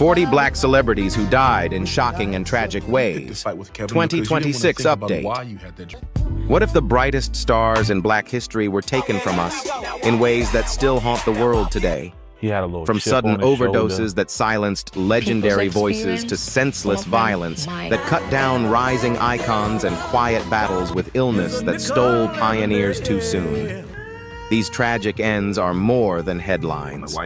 40 black celebrities who died in shocking and tragic ways. 2026 update. What if the brightest stars in black history were taken from us in ways that still haunt the world today? He had a little From chip sudden on his overdoses shoulder. that silenced legendary voices to senseless violence that cut down rising icons and quiet battles with illness that stole pioneers too soon. These tragic ends are more than headlines.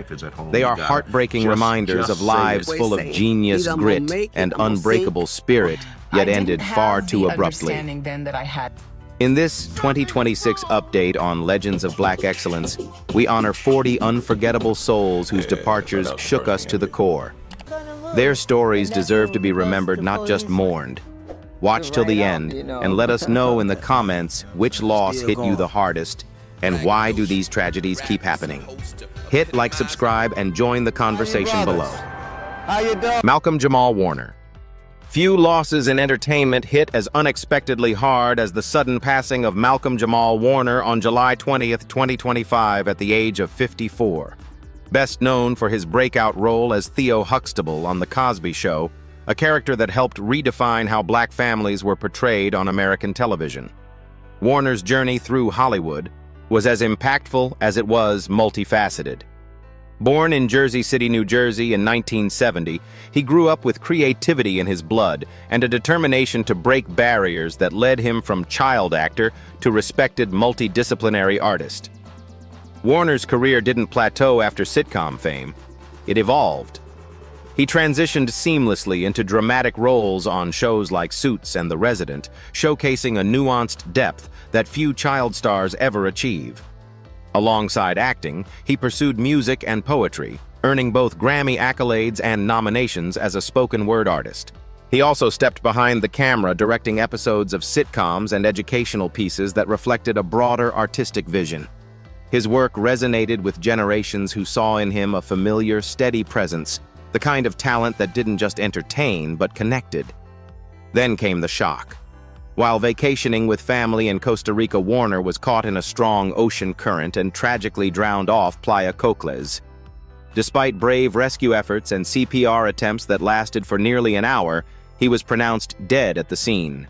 They are heartbreaking reminders of lives full of genius, grit, and unbreakable spirit, yet ended far too abruptly. In this 2026 update on Legends of Black Excellence, we honor 40 unforgettable souls whose departures shook us to the core. Their stories deserve to be remembered, not just mourned. Watch till the end and let us know in the comments which loss hit you the hardest and why do these tragedies keep happening. Hit like, subscribe, and join the conversation below. Malcolm Jamal Warner. Few losses in entertainment hit as unexpectedly hard as the sudden passing of Malcolm Jamal Warner on July 20th, 2025 at the age of 54. Best known for his breakout role as Theo Huxtable on The Cosby Show, a character that helped redefine how black families were portrayed on American television. Warner's journey through Hollywood was as impactful as it was multifaceted. Born in Jersey City, New Jersey in 1970, he grew up with creativity in his blood and a determination to break barriers that led him from child actor to respected multidisciplinary artist. Warner's career didn't plateau after sitcom fame. It evolved. He transitioned seamlessly into dramatic roles on shows like Suits and The Resident, showcasing a nuanced depth that few child stars ever achieve. Alongside acting, he pursued music and poetry, earning both Grammy accolades and nominations as a spoken word artist. He also stepped behind the camera directing episodes of sitcoms and educational pieces that reflected a broader artistic vision. His work resonated with generations who saw in him a familiar, steady presence, the kind of talent that didn't just entertain but connected. Then came the shock. While vacationing with family in Costa Rica, Warner was caught in a strong ocean current and tragically drowned off Playa Cocles. Despite brave rescue efforts and CPR attempts that lasted for nearly an hour, he was pronounced dead at the scene.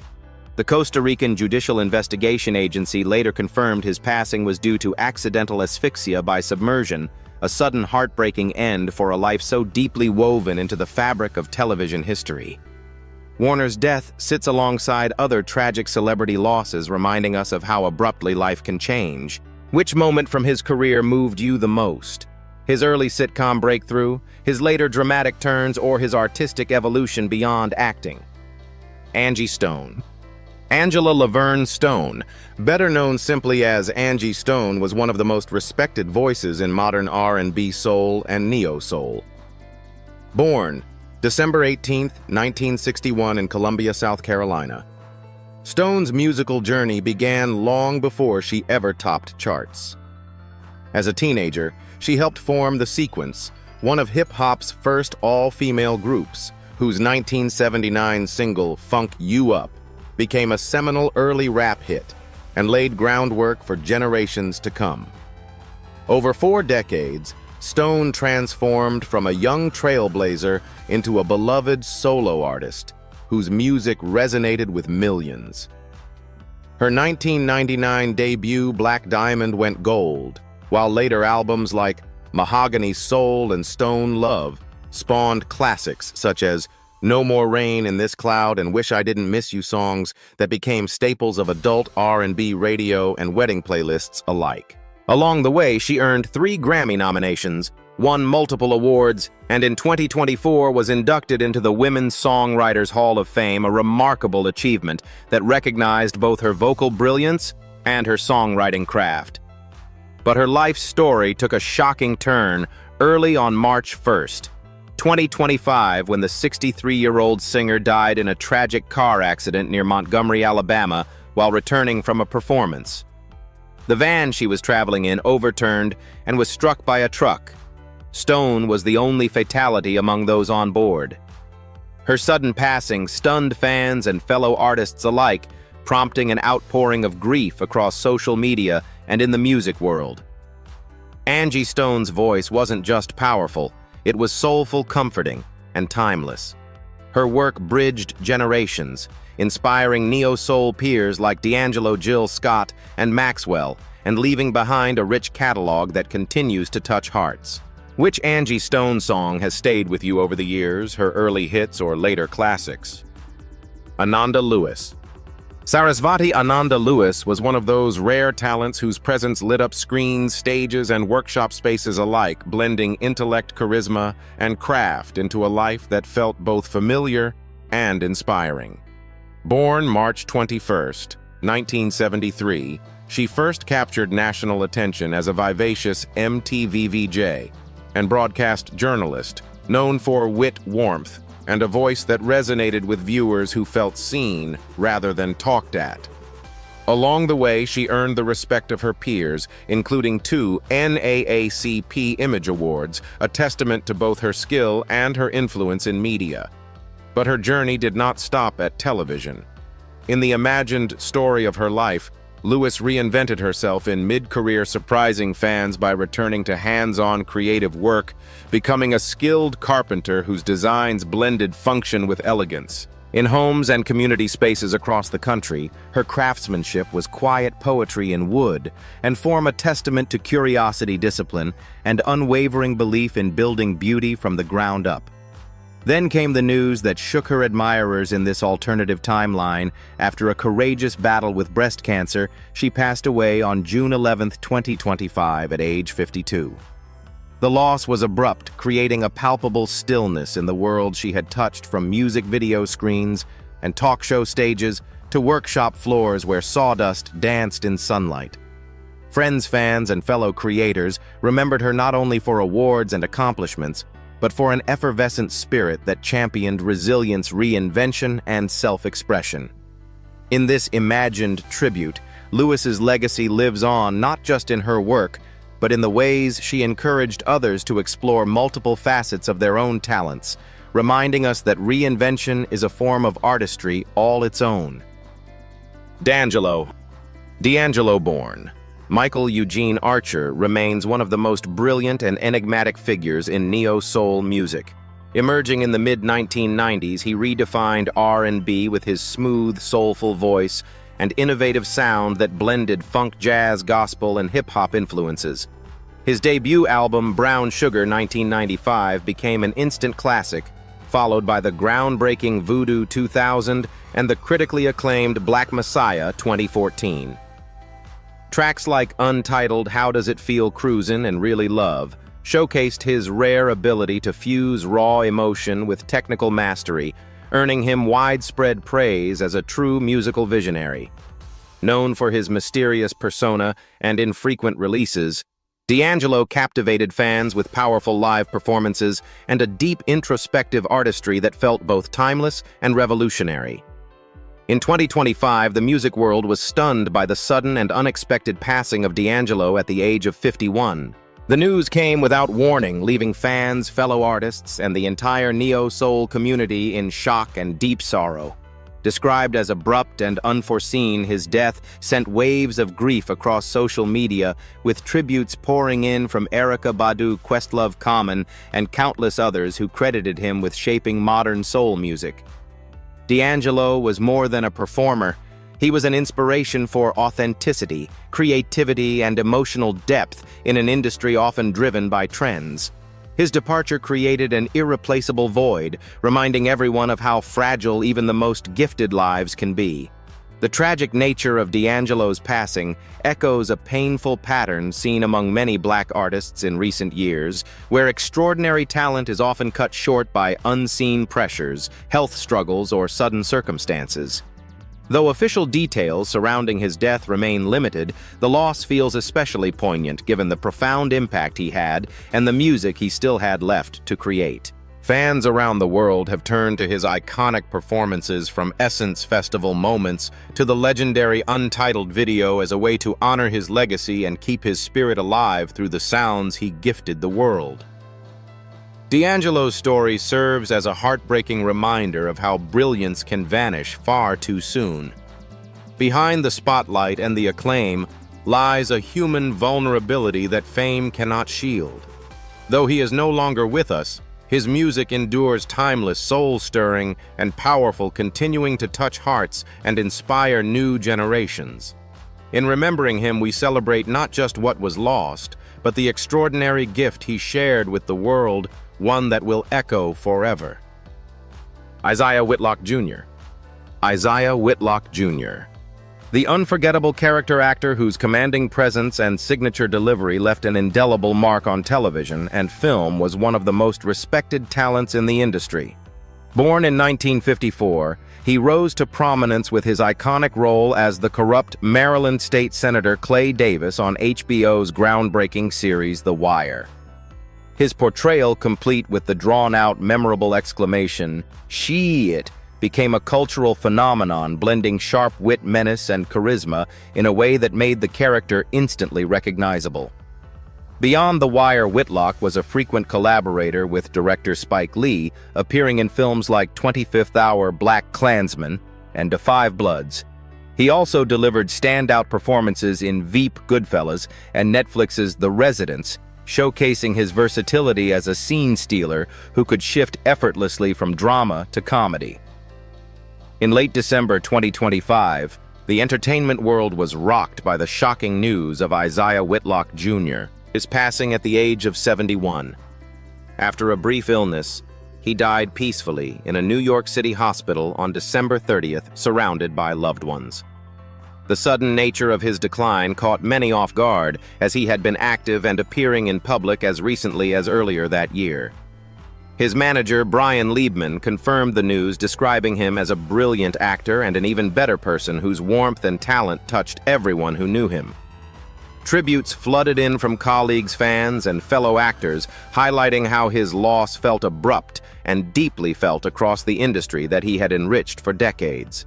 The Costa Rican Judicial Investigation Agency later confirmed his passing was due to accidental asphyxia by submersion, a sudden heartbreaking end for a life so deeply woven into the fabric of television history. Warner's death sits alongside other tragic celebrity losses, reminding us of how abruptly life can change. Which moment from his career moved you the most? His early sitcom breakthrough, his later dramatic turns, or his artistic evolution beyond acting? Angie Stone. Angela Laverne Stone, better known simply as Angie Stone, was one of the most respected voices in modern R&B soul and neo-soul. Born December 18, 1961 in Columbia, South Carolina. Stone's musical journey began long before she ever topped charts. As a teenager, she helped form The Sequence, one of hip-hop's first all-female groups, whose 1979 single, Funk You Up, became a seminal early rap hit and laid groundwork for generations to come. Over 4 decades, Stone transformed from a young trailblazer into a beloved solo artist whose music resonated with millions. Her 1999 debut, Black Diamond, went gold, while later albums like Mahogany Soul and Stone Love spawned classics such as No More Rain in This Cloud and Wish I Didn't Miss You songs that became staples of adult R&B radio and wedding playlists alike. Along the way, she earned 3 Grammy nominations, won multiple awards, and in 2024 was inducted into the Women's Songwriters Hall of Fame, a remarkable achievement that recognized both her vocal brilliance and her songwriting craft. But her life story took a shocking turn early on March 1st, 2025, when the 63-year-old singer died in a tragic car accident near Montgomery, Alabama, while returning from a performance. The van she was traveling in overturned and was struck by a truck. Stone was the only fatality among those on board. Her sudden passing stunned fans and fellow artists alike, prompting an outpouring of grief across social media and in the music world. Angie Stone's voice wasn't just powerful, it was soulful, comforting, and timeless. Her work bridged generations, inspiring neo-soul peers like D'Angelo, Jill Scott, and Maxwell, and leaving behind a rich catalog that continues to touch hearts. Which Angie Stone song has stayed with you over the years, her early hits or later classics? Ananda Lewis. Sarasvati Ananda Lewis was one of those rare talents whose presence lit up screens, stages, and workshop spaces alike, blending intellect, charisma, and craft into a life that felt both familiar and inspiring. Born March 21st, 1973, she first captured national attention as a vivacious MTV VJ and broadcast journalist, known for wit, warmth, and a voice that resonated with viewers who felt seen rather than talked at. Along the way, she earned the respect of her peers, including 2 NAACP Image Awards, a testament to both her skill and her influence in media. But her journey did not stop at television. In the imagined story of her life, Lewis reinvented herself in mid-career, surprising fans by returning to hands-on creative work, becoming a skilled carpenter whose designs blended function with elegance. In homes and community spaces across the country, her craftsmanship was quiet poetry in wood and form a testament to curiosity, discipline, and unwavering belief in building beauty from the ground up. Then came the news that shook her admirers in this alternative timeline. After a courageous battle with breast cancer, she passed away on June 11, 2025, at age 52. The loss was abrupt, creating a palpable stillness in the world she had touched, from music video screens and talk show stages to workshop floors where sawdust danced in sunlight. Friends, fans, and fellow creators remembered her not only for awards and accomplishments, but for an effervescent spirit that championed resilience, reinvention, and self-expression. In this imagined tribute, Lewis's legacy lives on not just in her work, but in the ways she encouraged others to explore multiple facets of their own talents, reminding us that reinvention is a form of artistry all its own. D'Angelo. D'Angelo born Michael Eugene Archer remains one of the most brilliant and enigmatic figures in neo-soul music. Emerging in the mid-1990s, he redefined R&B with his smooth, soulful voice and innovative sound that blended funk, jazz, gospel, and hip-hop influences. His debut album, Brown Sugar 1995, became an instant classic, followed by the groundbreaking Voodoo 2000 and the critically acclaimed Black Messiah 2014. Tracks like Untitled, How Does It Feel Cruisin', and Really Love showcased his rare ability to fuse raw emotion with technical mastery, earning him widespread praise as a true musical visionary. Known for his mysterious persona and infrequent releases, D'Angelo captivated fans with powerful live performances and a deep introspective artistry that felt both timeless and revolutionary. In 2025, the music world was stunned by the sudden and unexpected passing of D'Angelo at the age of 51. The news came without warning, leaving fans, fellow artists, and the entire neo-soul community in shock and deep sorrow. Described as abrupt and unforeseen, his death sent waves of grief across social media, with tributes pouring in from Erykah Badu, Questlove Common, and countless others who credited him with shaping modern soul music. D'Angelo was more than a performer. He was an inspiration for authenticity, creativity, and emotional depth in an industry often driven by trends. His departure created an irreplaceable void, reminding everyone of how fragile even the most gifted lives can be. The tragic nature of D'Angelo's passing echoes a painful pattern seen among many Black artists in recent years, where extraordinary talent is often cut short by unseen pressures, health struggles, or sudden circumstances. Though official details surrounding his death remain limited, the loss feels especially poignant given the profound impact he had and the music he still had left to create. Fans around the world have turned to his iconic performances, from Essence Festival moments to the legendary Untitled video, as a way to honor his legacy and keep his spirit alive through the sounds he gifted the world. D'Angelo's story serves as a heartbreaking reminder of how brilliance can vanish far too soon. Behind the spotlight and the acclaim lies a human vulnerability that fame cannot shield. Though he is no longer with us, His music endures timeless, soul-stirring, and powerful, continuing to touch hearts and inspire new generations. In remembering him, we celebrate not just what was lost, but the extraordinary gift he shared with the world, one that will echo forever. Isaiah Whitlock Jr. Isaiah Whitlock Jr. The unforgettable character actor whose commanding presence and signature delivery left an indelible mark on television and film was one of the most respected talents in the industry. Born in 1954, he rose to prominence with his iconic role as the corrupt Maryland State Senator Clay Davis on HBO's groundbreaking series The Wire. His portrayal, complete with the drawn-out, memorable exclamation, "Shit," became a cultural phenomenon, blending sharp wit, menace, and charisma in a way that made the character instantly recognizable. Beyond The Wire, Whitlock was a frequent collaborator with director Spike Lee, appearing in films like 25th Hour, Black Klansman, and Da 5 Bloods. He also delivered standout performances in Veep, Goodfellas, and Netflix's The Residents, showcasing his versatility as a scene stealer who could shift effortlessly from drama to comedy. In late December 2025, the entertainment world was rocked by the shocking news of Isaiah Whitlock Jr. his passing at the age of 71. After a brief illness, he died peacefully in a New York City hospital on December 30th, surrounded by loved ones. The sudden nature of his decline caught many off guard, as he had been active and appearing in public as recently as earlier that year. His manager, Brian Liebman, confirmed the news, describing him as a brilliant actor and an even better person whose warmth and talent touched everyone who knew him. Tributes flooded in from colleagues, fans, and fellow actors, highlighting how his loss felt abrupt and deeply felt across the industry that he had enriched for decades.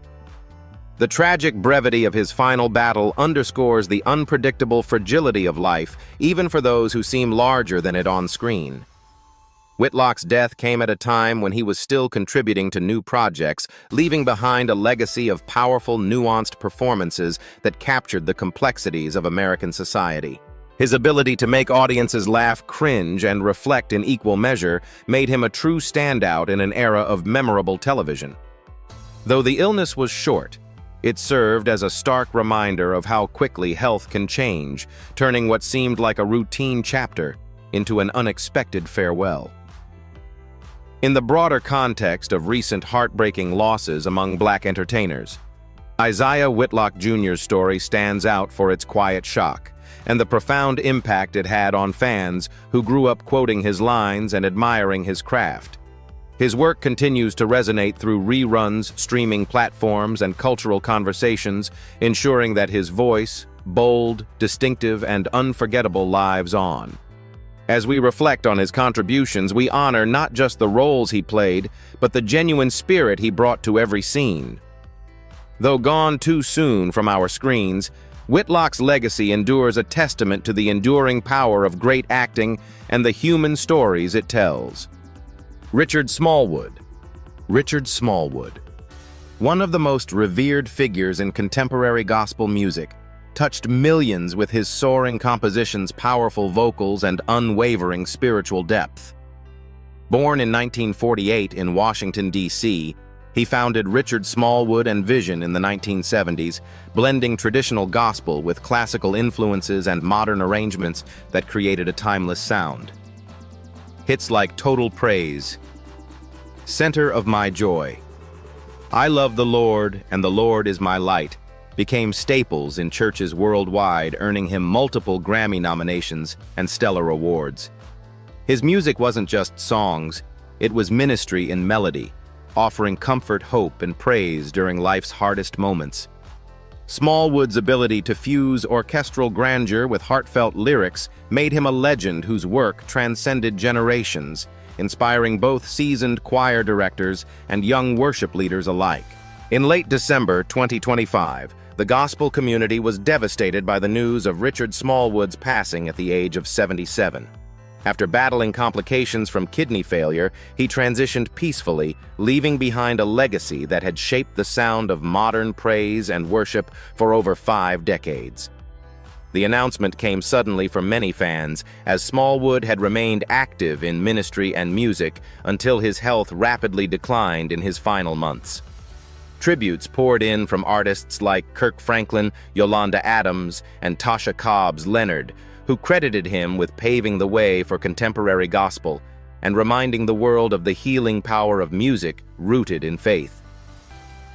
The tragic brevity of his final battle underscores the unpredictable fragility of life, even for those who seem larger than it on screen. Whitlock's death came at a time when he was still contributing to new projects, leaving behind a legacy of powerful, nuanced performances that captured the complexities of American society. His ability to make audiences laugh, cringe, and reflect in equal measure made him a true standout in an era of memorable television. Though the illness was short, it served as a stark reminder of how quickly health can change, turning what seemed like a routine chapter into an unexpected farewell. In the broader context of recent heartbreaking losses among Black entertainers, Isaiah Whitlock Jr.'s story stands out for its quiet shock and the profound impact it had on fans who grew up quoting his lines and admiring his craft. His work continues to resonate through reruns, streaming platforms, and cultural conversations, ensuring that his voice, bold, distinctive, and unforgettable, lives on. As we reflect on his contributions, we honor not just the roles he played, but the genuine spirit he brought to every scene. Though gone too soon from our screens, Whitlock's legacy endures, a testament to the enduring power of great acting and the human stories it tells. Richard Smallwood. Richard Smallwood, one of the most revered figures in contemporary gospel music, touched millions with his soaring compositions, powerful vocals, and unwavering spiritual depth. Born in 1948 in Washington, D.C., he founded Richard Smallwood and Vision in the 1970s, blending traditional gospel with classical influences and modern arrangements that created a timeless sound. Hits like Total Praise, Center of My Joy, I Love the Lord and the Lord is My Light became staples in churches worldwide, earning him multiple Grammy nominations and stellar awards. His music wasn't just songs, it was ministry in melody, offering comfort, hope, and praise during life's hardest moments. Smallwood's ability to fuse orchestral grandeur with heartfelt lyrics made him a legend whose work transcended generations, inspiring both seasoned choir directors and young worship leaders alike. In late December 2025, the gospel community was devastated by the news of Richard Smallwood's passing at the age of 77. After battling complications from kidney failure, he transitioned peacefully, leaving behind a legacy that had shaped the sound of modern praise and worship for over 5 decades. The announcement came suddenly for many fans, as Smallwood had remained active in ministry and music until his health rapidly declined in his final months. Tributes poured in from artists like Kirk Franklin, Yolanda Adams, and Tasha Cobbs Leonard, who credited him with paving the way for contemporary gospel and reminding the world of the healing power of music rooted in faith.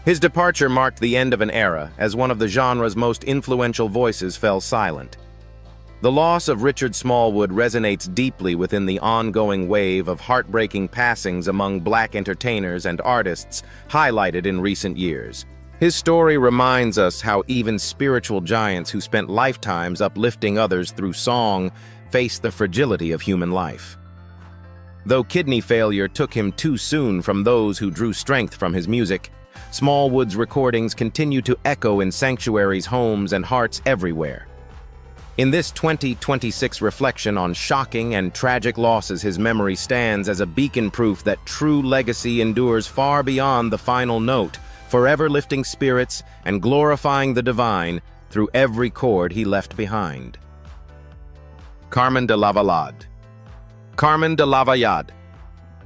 His departure marked the end of an era as one of the genre's most influential voices fell silent. The loss of Richard Smallwood resonates deeply within the ongoing wave of heartbreaking passings among Black entertainers and artists highlighted in recent years. His story reminds us how even spiritual giants who spent lifetimes uplifting others through song face the fragility of human life. Though kidney failure took him too soon from those who drew strength from his music, Smallwood's recordings continue to echo in sanctuaries, homes, and hearts everywhere. In this 2026 reflection on shocking and tragic losses, his memory stands as a beacon proof that true legacy endures far beyond the final note, forever lifting spirits and glorifying the divine through every chord he left behind. Carmen de Lavallade. Carmen de Lavallade,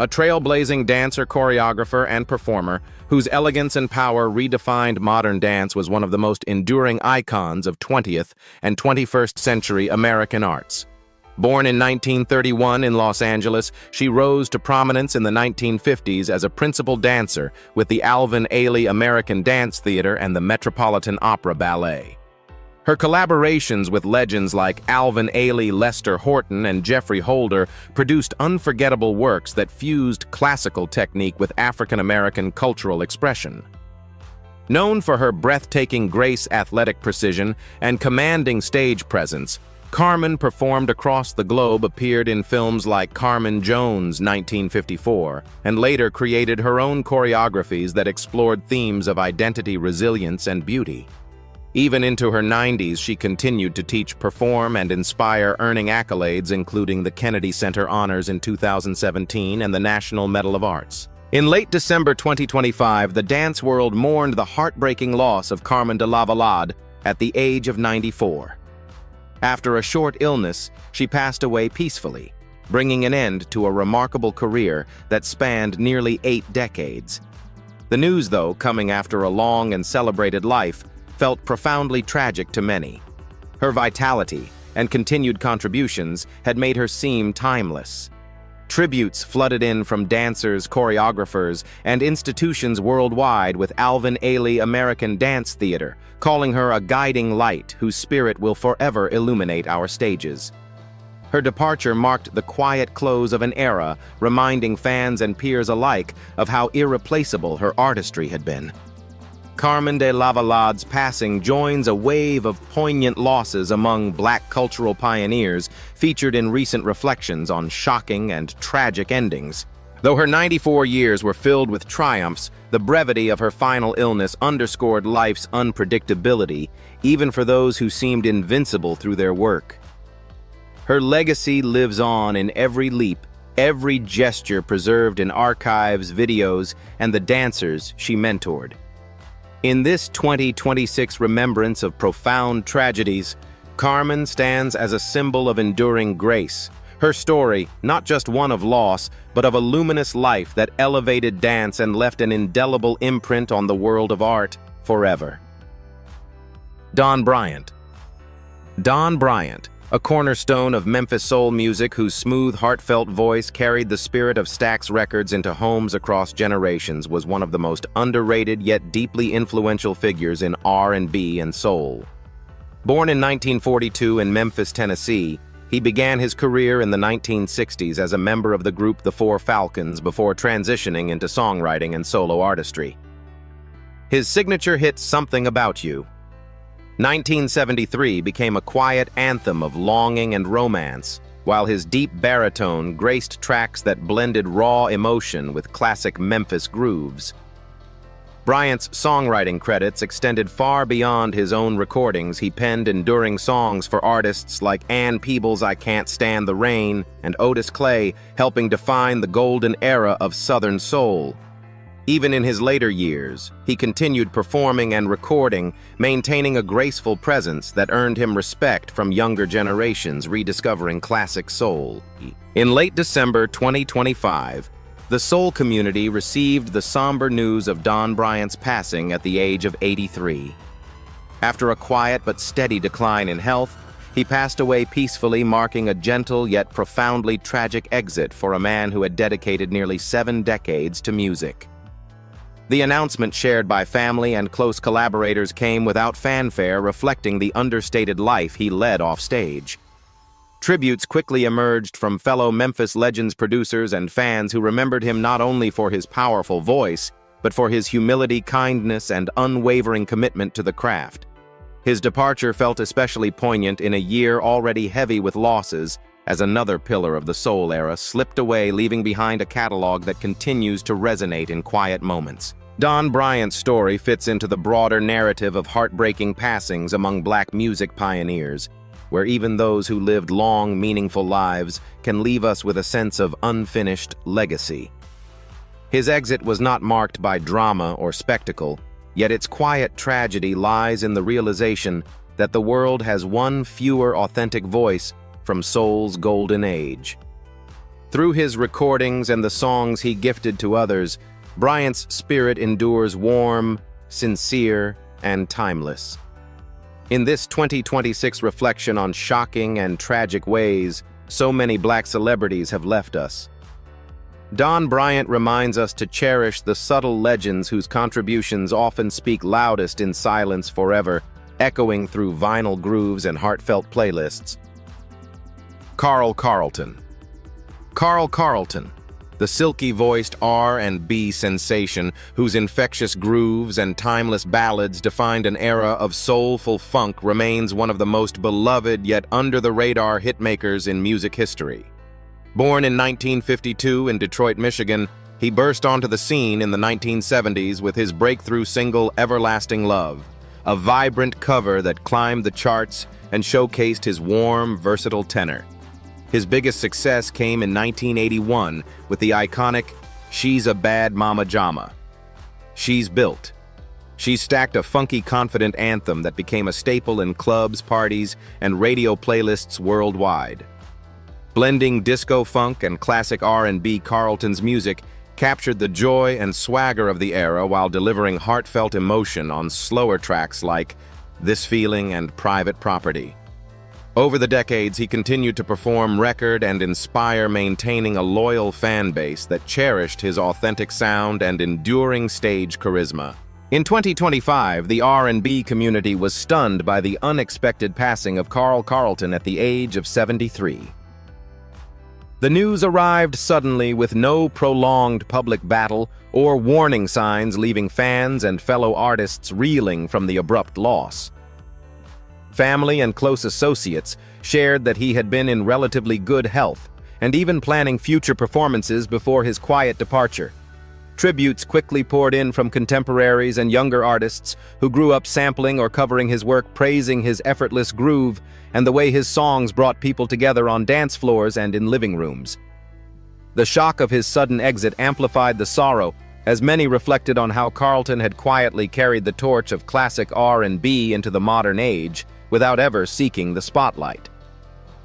a trailblazing dancer, choreographer, and performer whose elegance and power redefined modern dance, was one of the most enduring icons of 20th and 21st century American arts. Born in 1931 in Los Angeles, she rose to prominence in the 1950s as a principal dancer with the Alvin Ailey American Dance Theater and the Metropolitan Opera Ballet. Her collaborations with legends like Alvin Ailey, Lester Horton, and Jeffrey Holder produced unforgettable works that fused classical technique with African-American cultural expression. Known for her breathtaking grace, athletic precision, and commanding stage presence, Carmen performed across the globe, appeared in films like Carmen Jones, 1954, and later created her own choreographies that explored themes of identity, resilience, and beauty. Even into her 90s, she continued to teach, perform, and inspire, earning accolades including the Kennedy Center Honors in 2017 and the National Medal of Arts. In late December 2025, the dance world mourned the heartbreaking loss of Carmen de Lavallade at the age of 94. After a short illness, she passed away peacefully, bringing an end to a remarkable career that spanned nearly 8 decades. The news, though, coming after a long and celebrated life, felt profoundly tragic to many. Her vitality and continued contributions had made her seem timeless. Tributes flooded in from dancers, choreographers, and institutions worldwide, with Alvin Ailey American Dance Theater calling her a guiding light whose spirit will forever illuminate our stages. Her departure marked the quiet close of an era, reminding fans and peers alike of how irreplaceable her artistry had been. Carmen de Lavallade's passing joins a wave of poignant losses among Black cultural pioneers featured in recent reflections on shocking and tragic endings. Though her 94 years were filled with triumphs, the brevity of her final illness underscored life's unpredictability, even for those who seemed invincible through their work. Her legacy lives on in every leap, every gesture preserved in archives, videos, and the dancers she mentored. In this 2026 remembrance of profound tragedies, Carmen stands as a symbol of enduring grace. Her story, not just one of loss, but of a luminous life that elevated dance and left an indelible imprint on the world of art forever. Don Bryant. Don Bryant, a cornerstone of Memphis soul music whose smooth, heartfelt voice carried the spirit of Stax Records into homes across generations, was one of the most underrated yet deeply influential figures in R&B and soul. Born in 1942 in Memphis, Tennessee, he began his career in the 1960s as a member of the group The Four Falcons before transitioning into songwriting and solo artistry. His signature hit Something About You, 1973, became a quiet anthem of longing and romance, while his deep baritone graced tracks that blended raw emotion with classic Memphis grooves. Bryant's songwriting credits extended far beyond his own recordings. He penned enduring songs for artists like Ann Peebles' I Can't Stand the Rain and Otis Clay, helping define the golden era of Southern soul. Even in his later years, he continued performing and recording, maintaining a graceful presence that earned him respect from younger generations rediscovering classic soul. In late December 2025, the soul community received the somber news of Don Bryant's passing at the age of 83. After a quiet but steady decline in health, he passed away peacefully, marking a gentle yet profoundly tragic exit for a man who had dedicated nearly 7 decades to music. The announcement, shared by family and close collaborators, came without fanfare, reflecting the understated life he led off stage. Tributes quickly emerged from fellow Memphis Legends producers and fans who remembered him not only for his powerful voice, but for his humility, kindness, and unwavering commitment to the craft. His departure felt especially poignant in a year already heavy with losses, as another pillar of the soul era slipped away, leaving behind a catalog that continues to resonate in quiet moments. Don Bryant's story fits into the broader narrative of heartbreaking passings among Black music pioneers, where even those who lived long, meaningful lives can leave us with a sense of unfinished legacy. His exit was not marked by drama or spectacle, yet its quiet tragedy lies in the realization that the world has one fewer authentic voice from soul's golden age. Through his recordings and the songs he gifted to others, Bryant's spirit endures warm, sincere, and timeless. In this 2026 reflection on shocking and tragic ways so many Black celebrities have left us, Don Bryant reminds us to cherish the subtle legends whose contributions often speak loudest in silence forever, echoing through vinyl grooves and heartfelt playlists. Carl Carlton. Carl Carlton, the silky-voiced R&B sensation whose infectious grooves and timeless ballads defined an era of soulful funk, remains one of the most beloved yet under-the-radar hitmakers in music history. Born in 1952 in Detroit, Michigan, he burst onto the scene in the 1970s with his breakthrough single Everlasting Love, a vibrant cover that climbed the charts and showcased his warm, versatile tenor. His biggest success came in 1981 with the iconic She's a Bad Mama Jama. She's built. She stacked a funky, confident anthem that became a staple in clubs, parties, and radio playlists worldwide. Blending disco funk and classic R&B, Carlton's music captured the joy and swagger of the era while delivering heartfelt emotion on slower tracks like This Feeling and Private Property. Over the decades, he continued to perform, record, and inspire, maintaining a loyal fan base that cherished his authentic sound and enduring stage charisma. In 2025, the R&B community was stunned by the unexpected passing of Carl Carlton at the age of 73. The news arrived suddenly with no prolonged public battle or warning signs, leaving fans and fellow artists reeling from the abrupt loss. Family and close associates shared that he had been in relatively good health and even planning future performances before his quiet departure. Tributes quickly poured in from contemporaries and younger artists who grew up sampling or covering his work, praising his effortless groove and the way his songs brought people together on dance floors and in living rooms. The shock of his sudden exit amplified the sorrow, as many reflected on how Carlton had quietly carried the torch of classic R&B into the modern age without ever seeking the spotlight.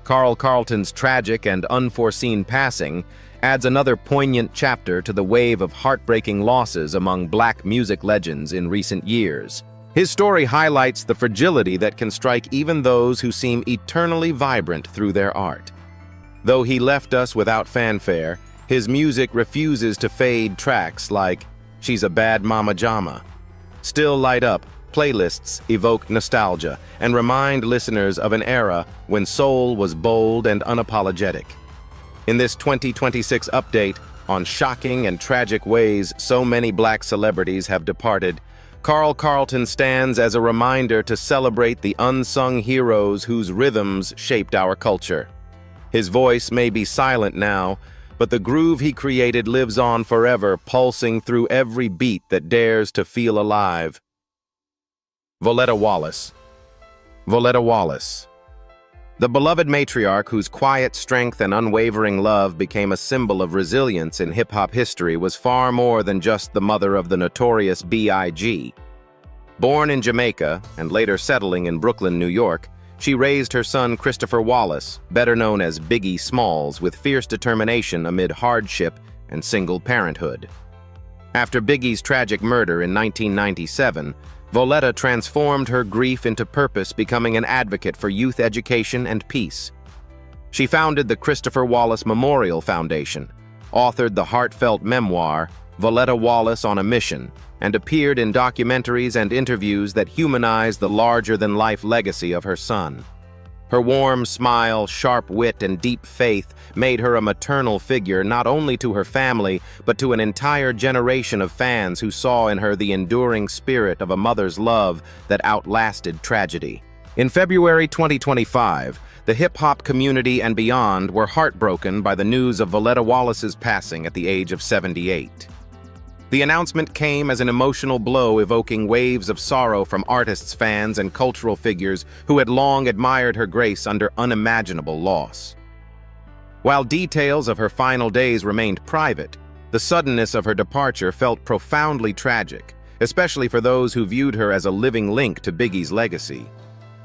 Carl Carlton's tragic and unforeseen passing adds another poignant chapter to the wave of heartbreaking losses among Black music legends in recent years. His story highlights the fragility that can strike even those who seem eternally vibrant through their art. Though he left us without fanfare, his music refuses to fade. Tracks like She's a Bad Mama Jama still light up playlists, evoke nostalgia, and remind listeners of an era when soul was bold and unapologetic. In this 2026 update on shocking and tragic ways so many Black celebrities have departed, Carl Carlton stands as a reminder to celebrate the unsung heroes whose rhythms shaped our culture. His voice may be silent now, but the groove he created lives on forever, pulsing through every beat that dares to feel alive. Voletta Wallace. Voletta Wallace. The beloved matriarch, whose quiet strength and unwavering love became a symbol of resilience in hip-hop history, was far more than just the mother of the notorious B.I.G. Born in Jamaica and later settling in Brooklyn, New York, she raised her son Christopher Wallace, better known as Biggie Smalls, with fierce determination amid hardship and single parenthood. After Biggie's tragic murder in 1997, Voletta transformed her grief into purpose, becoming an advocate for youth education and peace. She founded the Christopher Wallace Memorial Foundation, authored the heartfelt memoir, Voletta Wallace on a Mission, and appeared in documentaries and interviews that humanized the larger-than-life legacy of her son. Her warm smile, sharp wit, and deep faith made her a maternal figure not only to her family, but to an entire generation of fans who saw in her the enduring spirit of a mother's love that outlasted tragedy. In February 2025, the hip-hop community and beyond were heartbroken by the news of Voletta Wallace's passing at the age of 78. The announcement came as an emotional blow, evoking waves of sorrow from artists, fans, and cultural figures who had long admired her grace under unimaginable loss. While details of her final days remained private, the suddenness of her departure felt profoundly tragic, especially for those who viewed her as a living link to Biggie's legacy.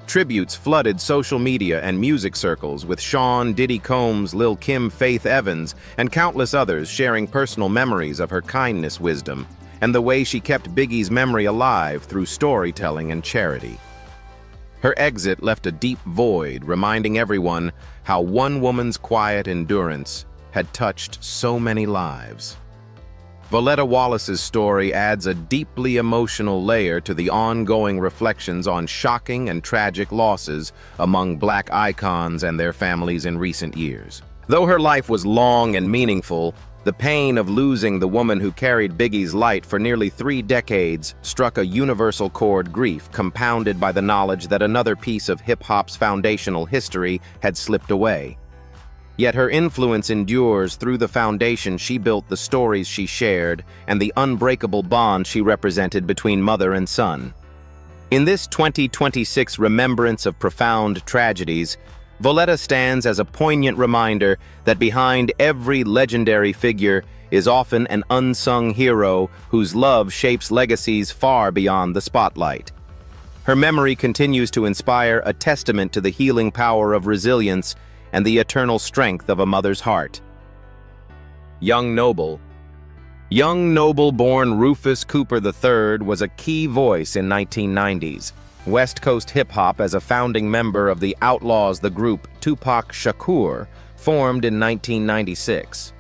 Tributes flooded social media and music circles, with Sean Diddy Combs, Lil' Kim, Faith Evans, and countless others sharing personal memories of her kindness, wisdom, and the way she kept Biggie's memory alive through storytelling and charity. Her exit left a deep void, reminding everyone how one woman's quiet endurance had touched so many lives. Voletta Wallace's story adds a deeply emotional layer to the ongoing reflections on shocking and tragic losses among Black icons and their families in recent years. Though her life was long and meaningful, the pain of losing the woman who carried Biggie's light for nearly 3 decades struck a universal chord, grief compounded by the knowledge that another piece of hip-hop's foundational history had slipped away. Yet her influence endures through the foundation she built, the stories she shared, and the unbreakable bond she represented between mother and son. In this 2026 remembrance of profound tragedies, Voletta stands as a poignant reminder that behind every legendary figure is often an unsung hero whose love shapes legacies far beyond the spotlight. Her memory continues to inspire, a testament to the healing power of resilience and the eternal strength of a mother's heart. Young Noble. Young Noble-born Rufus Cooper III was a key voice in 1990s West Coast hip-hop as a founding member of the Outlaws, the group Tupac Shakur, formed in 1996.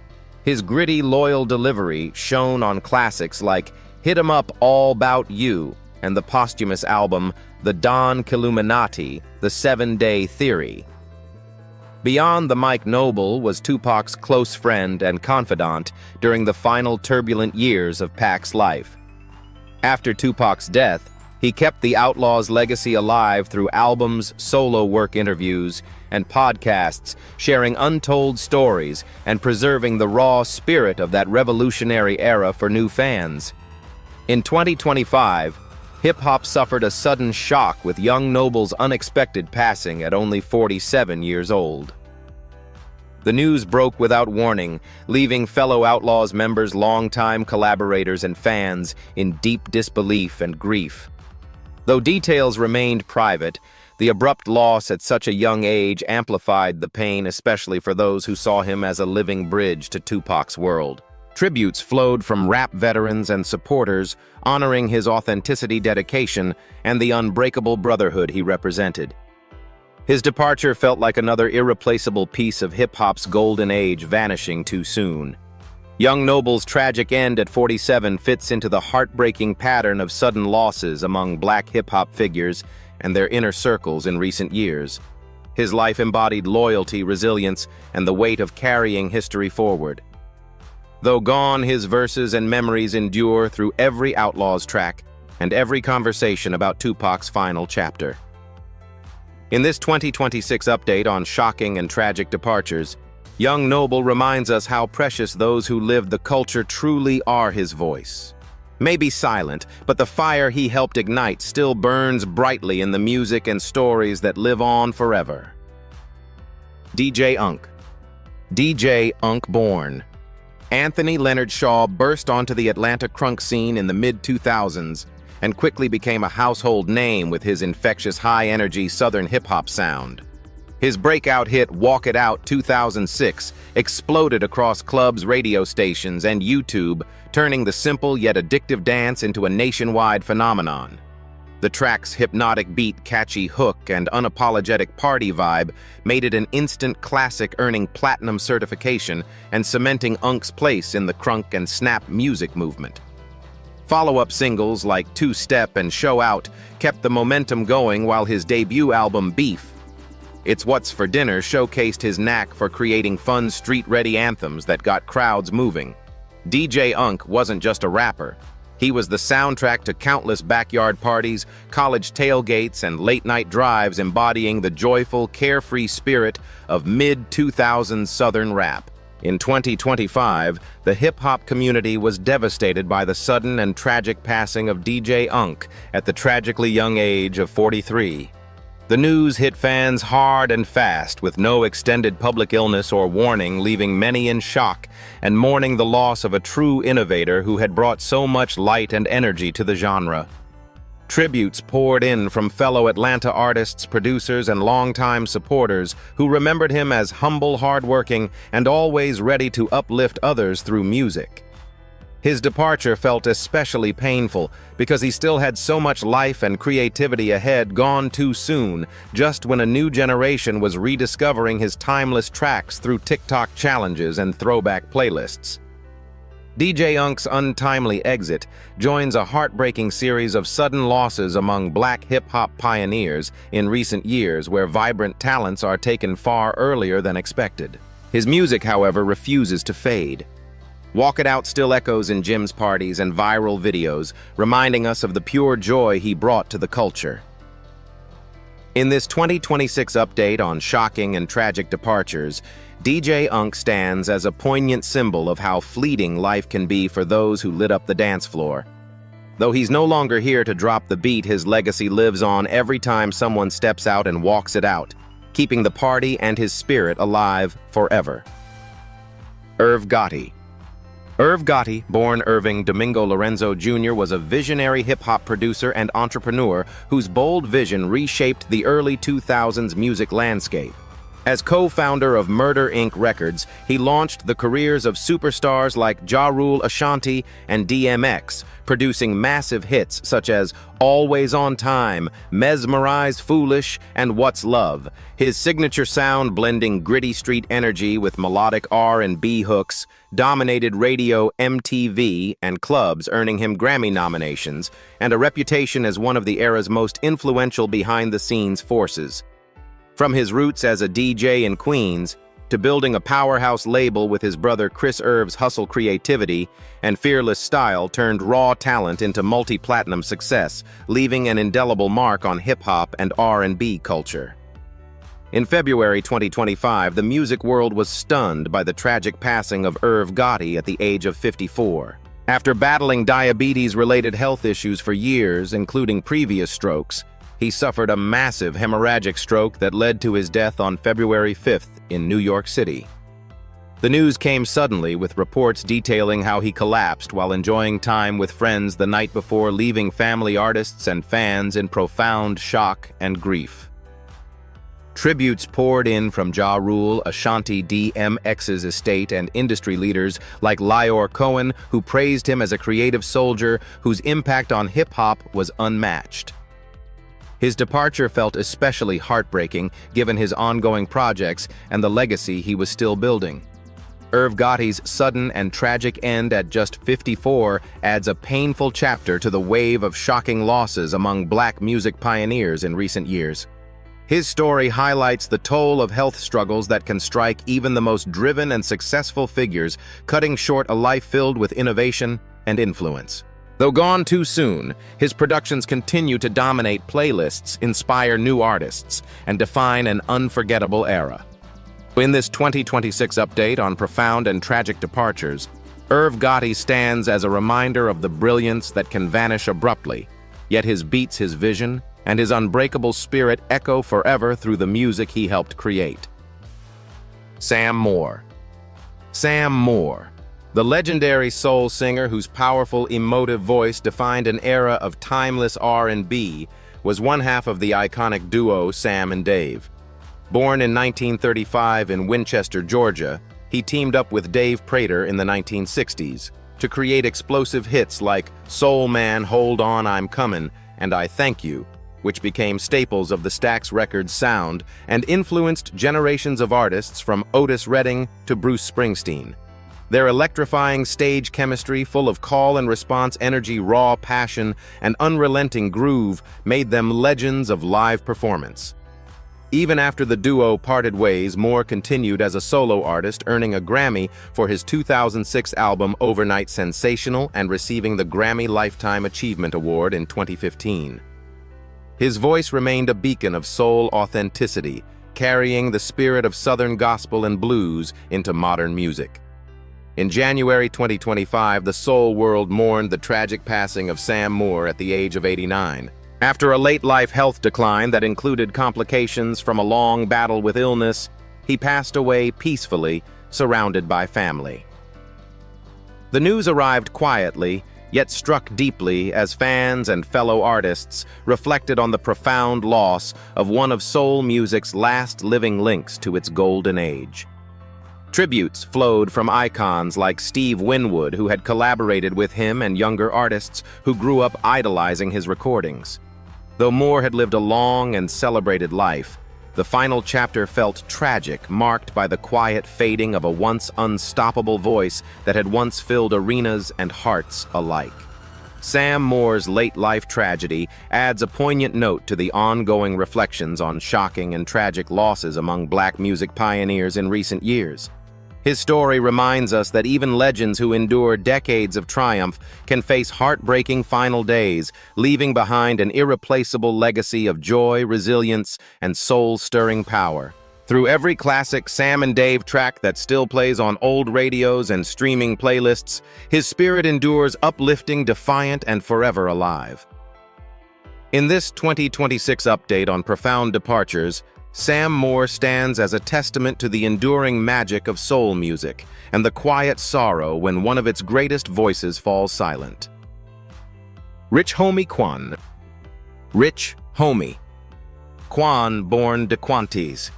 His gritty, loyal delivery shone on classics like Hit 'Em Up All 'Bout You and the posthumous album The Don Killuminati, The 7-Day Theory. Beyond the mic, Noble was Tupac's close friend and confidant during the final turbulent years of Pac's life. After Tupac's death, he kept the Outlaw's legacy alive through albums, solo work, interviews, and podcasts, sharing untold stories and preserving the raw spirit of that revolutionary era for new fans. In 2025, hip-hop suffered a sudden shock with Young Noble's unexpected passing at only 47 years old. The news broke without warning, leaving fellow Outlaws members, longtime collaborators, and fans in deep disbelief and grief. Though details remained private, the abrupt loss at such a young age amplified the pain, especially for those who saw him as a living bridge to Tupac's world. Tributes flowed from rap veterans and supporters, honoring his authenticity, dedication, and the unbreakable brotherhood he represented. His departure felt like another irreplaceable piece of hip-hop's golden age vanishing too soon. Young Noble's tragic end at 47 fits into the heartbreaking pattern of sudden losses among Black hip-hop figures and their inner circles in recent years. His life embodied loyalty, resilience, and the weight of carrying history forward. Though gone, his verses and memories endure through every Outlaw's track and every conversation about Tupac's final chapter. In this 2026 update on shocking and tragic departures, Young Noble reminds us how precious those who lived the culture truly are. His voice may be silent, but the fire he helped ignite still burns brightly in the music and stories that live on forever. DJ Unk. DJ Unk born. Anthony Leonard Shaw burst onto the Atlanta crunk scene in the mid-2000s and quickly became a household name with his infectious high-energy Southern hip-hop sound. His breakout hit Walk It Out 2006 exploded across clubs, radio stations, and YouTube, turning the simple yet addictive dance into a nationwide phenomenon. The track's hypnotic beat, catchy hook, and unapologetic party vibe made it an instant classic, earning platinum certification and cementing Unk's place in the crunk and snap music movement. Follow-up singles like Two Step and Show Out kept the momentum going, while his debut album, Beef, It's What's for Dinner, showcased his knack for creating fun, street-ready anthems that got crowds moving. DJ Unk wasn't just a rapper. He was the soundtrack to countless backyard parties, college tailgates, and late-night drives, embodying the joyful, carefree spirit of mid-2000s Southern rap. In 2025, the hip-hop community was devastated by the sudden and tragic passing of DJ Unk at the tragically young age of 43. The news hit fans hard and fast, with no extended public illness or warning, leaving many in shock and mourning the loss of a true innovator who had brought so much light and energy to the genre. Tributes poured in from fellow Atlanta artists, producers, and longtime supporters who remembered him as humble, hardworking, and always ready to uplift others through music. His departure felt especially painful because he still had so much life and creativity ahead, gone too soon, just when a new generation was rediscovering his timeless tracks through TikTok challenges and throwback playlists. DJ Unk's untimely exit joins a heartbreaking series of sudden losses among black hip-hop pioneers in recent years, where vibrant talents are taken far earlier than expected. His music, however, refuses to fade. Walk It Out still echoes in gyms, parties, and viral videos, reminding us of the pure joy he brought to the culture. In this 2026 update on shocking and tragic departures, DJ Unk stands as a poignant symbol of how fleeting life can be for those who lit up the dance floor. Though he's no longer here to drop the beat, his legacy lives on every time someone steps out and walks it out, keeping the party and his spirit alive forever. Irv Gotti. Irv Gotti, born Irving Domingo Lorenzo Jr., was a visionary hip-hop producer and entrepreneur whose bold vision reshaped the early 2000s music landscape. As co-founder of Murder Inc. Records, he launched the careers of superstars like Ja Rule, Ashanti, and DMX, producing massive hits such as Always on Time, Mesmerized, Foolish, and What's Love. His signature sound, blending gritty street energy with melodic R&B hooks, dominated radio, MTV, and clubs, earning him Grammy nominations and a reputation as one of the era's most influential behind-the-scenes forces. From his roots as a DJ in Queens to building a powerhouse label with his brother Chris, Irv's hustle, creativity, and fearless style turned raw talent into multi-platinum success, leaving an indelible mark on hip-hop and R&B culture. In February 2025, the music world was stunned by the tragic passing of Irv Gotti at the age of 54. After battling diabetes-related health issues for years, including previous strokes, he suffered a massive hemorrhagic stroke that led to his death on February 5th in New York City. The news came suddenly, with reports detailing how he collapsed while enjoying time with friends the night before, leaving family, artists, and fans in profound shock and grief. Tributes poured in from Ja Rule, Ashanti, DMX's estate, and industry leaders like Lyor Cohen, who praised him as a creative soldier whose impact on hip-hop was unmatched. His departure felt especially heartbreaking given his ongoing projects and the legacy he was still building. Irv Gotti's sudden and tragic end at just 54 adds a painful chapter to the wave of shocking losses among black music pioneers in recent years. His story highlights the toll of health struggles that can strike even the most driven and successful figures, cutting short a life filled with innovation and influence. Though gone too soon, his productions continue to dominate playlists, inspire new artists, and define an unforgettable era. In this 2026 update on profound and tragic departures, Irv Gotti stands as a reminder of the brilliance that can vanish abruptly, yet his beats, his vision, and his unbreakable spirit echo forever through the music he helped create. Sam Moore. Sam Moore, the legendary soul singer whose powerful, emotive voice defined an era of timeless R&B, was one half of the iconic duo Sam and Dave. Born in 1935 in Winchester, Georgia, he teamed up with Dave Prater in the 1960s to create explosive hits like Soul Man, Hold On, I'm Comin', and I Thank You, which became staples of the Stax Records sound and influenced generations of artists from Otis Redding to Bruce Springsteen. Their electrifying stage chemistry, full of call-and-response energy, raw passion, and unrelenting groove, made them legends of live performance. Even after the duo parted ways, Moore continued as a solo artist, earning a Grammy for his 2006 album Overnight Sensational and receiving the Grammy Lifetime Achievement Award in 2015. His voice remained a beacon of soul authenticity, carrying the spirit of Southern gospel and blues into modern music. In January 2025, the soul world mourned the tragic passing of Sam Moore at the age of 89. After a late-life health decline that included complications from a long battle with illness, he passed away peacefully, surrounded by family. The news arrived quietly, yet struck deeply as fans and fellow artists reflected on the profound loss of one of soul music's last living links to its golden age. Tributes flowed from icons like Steve Winwood, who had collaborated with him, and younger artists who grew up idolizing his recordings. Though Moore had lived a long and celebrated life, the final chapter felt tragic, marked by the quiet fading of a once unstoppable voice that had once filled arenas and hearts alike. Sam Moore's late-life tragedy adds a poignant note to the ongoing reflections on shocking and tragic losses among Black music pioneers in recent years. His story reminds us that even legends who endure decades of triumph can face heartbreaking final days, leaving behind an irreplaceable legacy of joy, resilience, and soul-stirring power. Through every classic Sam and Dave track that still plays on old radios and streaming playlists, his spirit endures uplifting, defiant, and forever alive. In this 2026 update on Profound Departures, Sam Moore stands as a testament to the enduring magic of soul music and the quiet sorrow when one of its greatest voices falls silent. Rich Homie Quan. Rich Homie. Quan, born DeQuantes.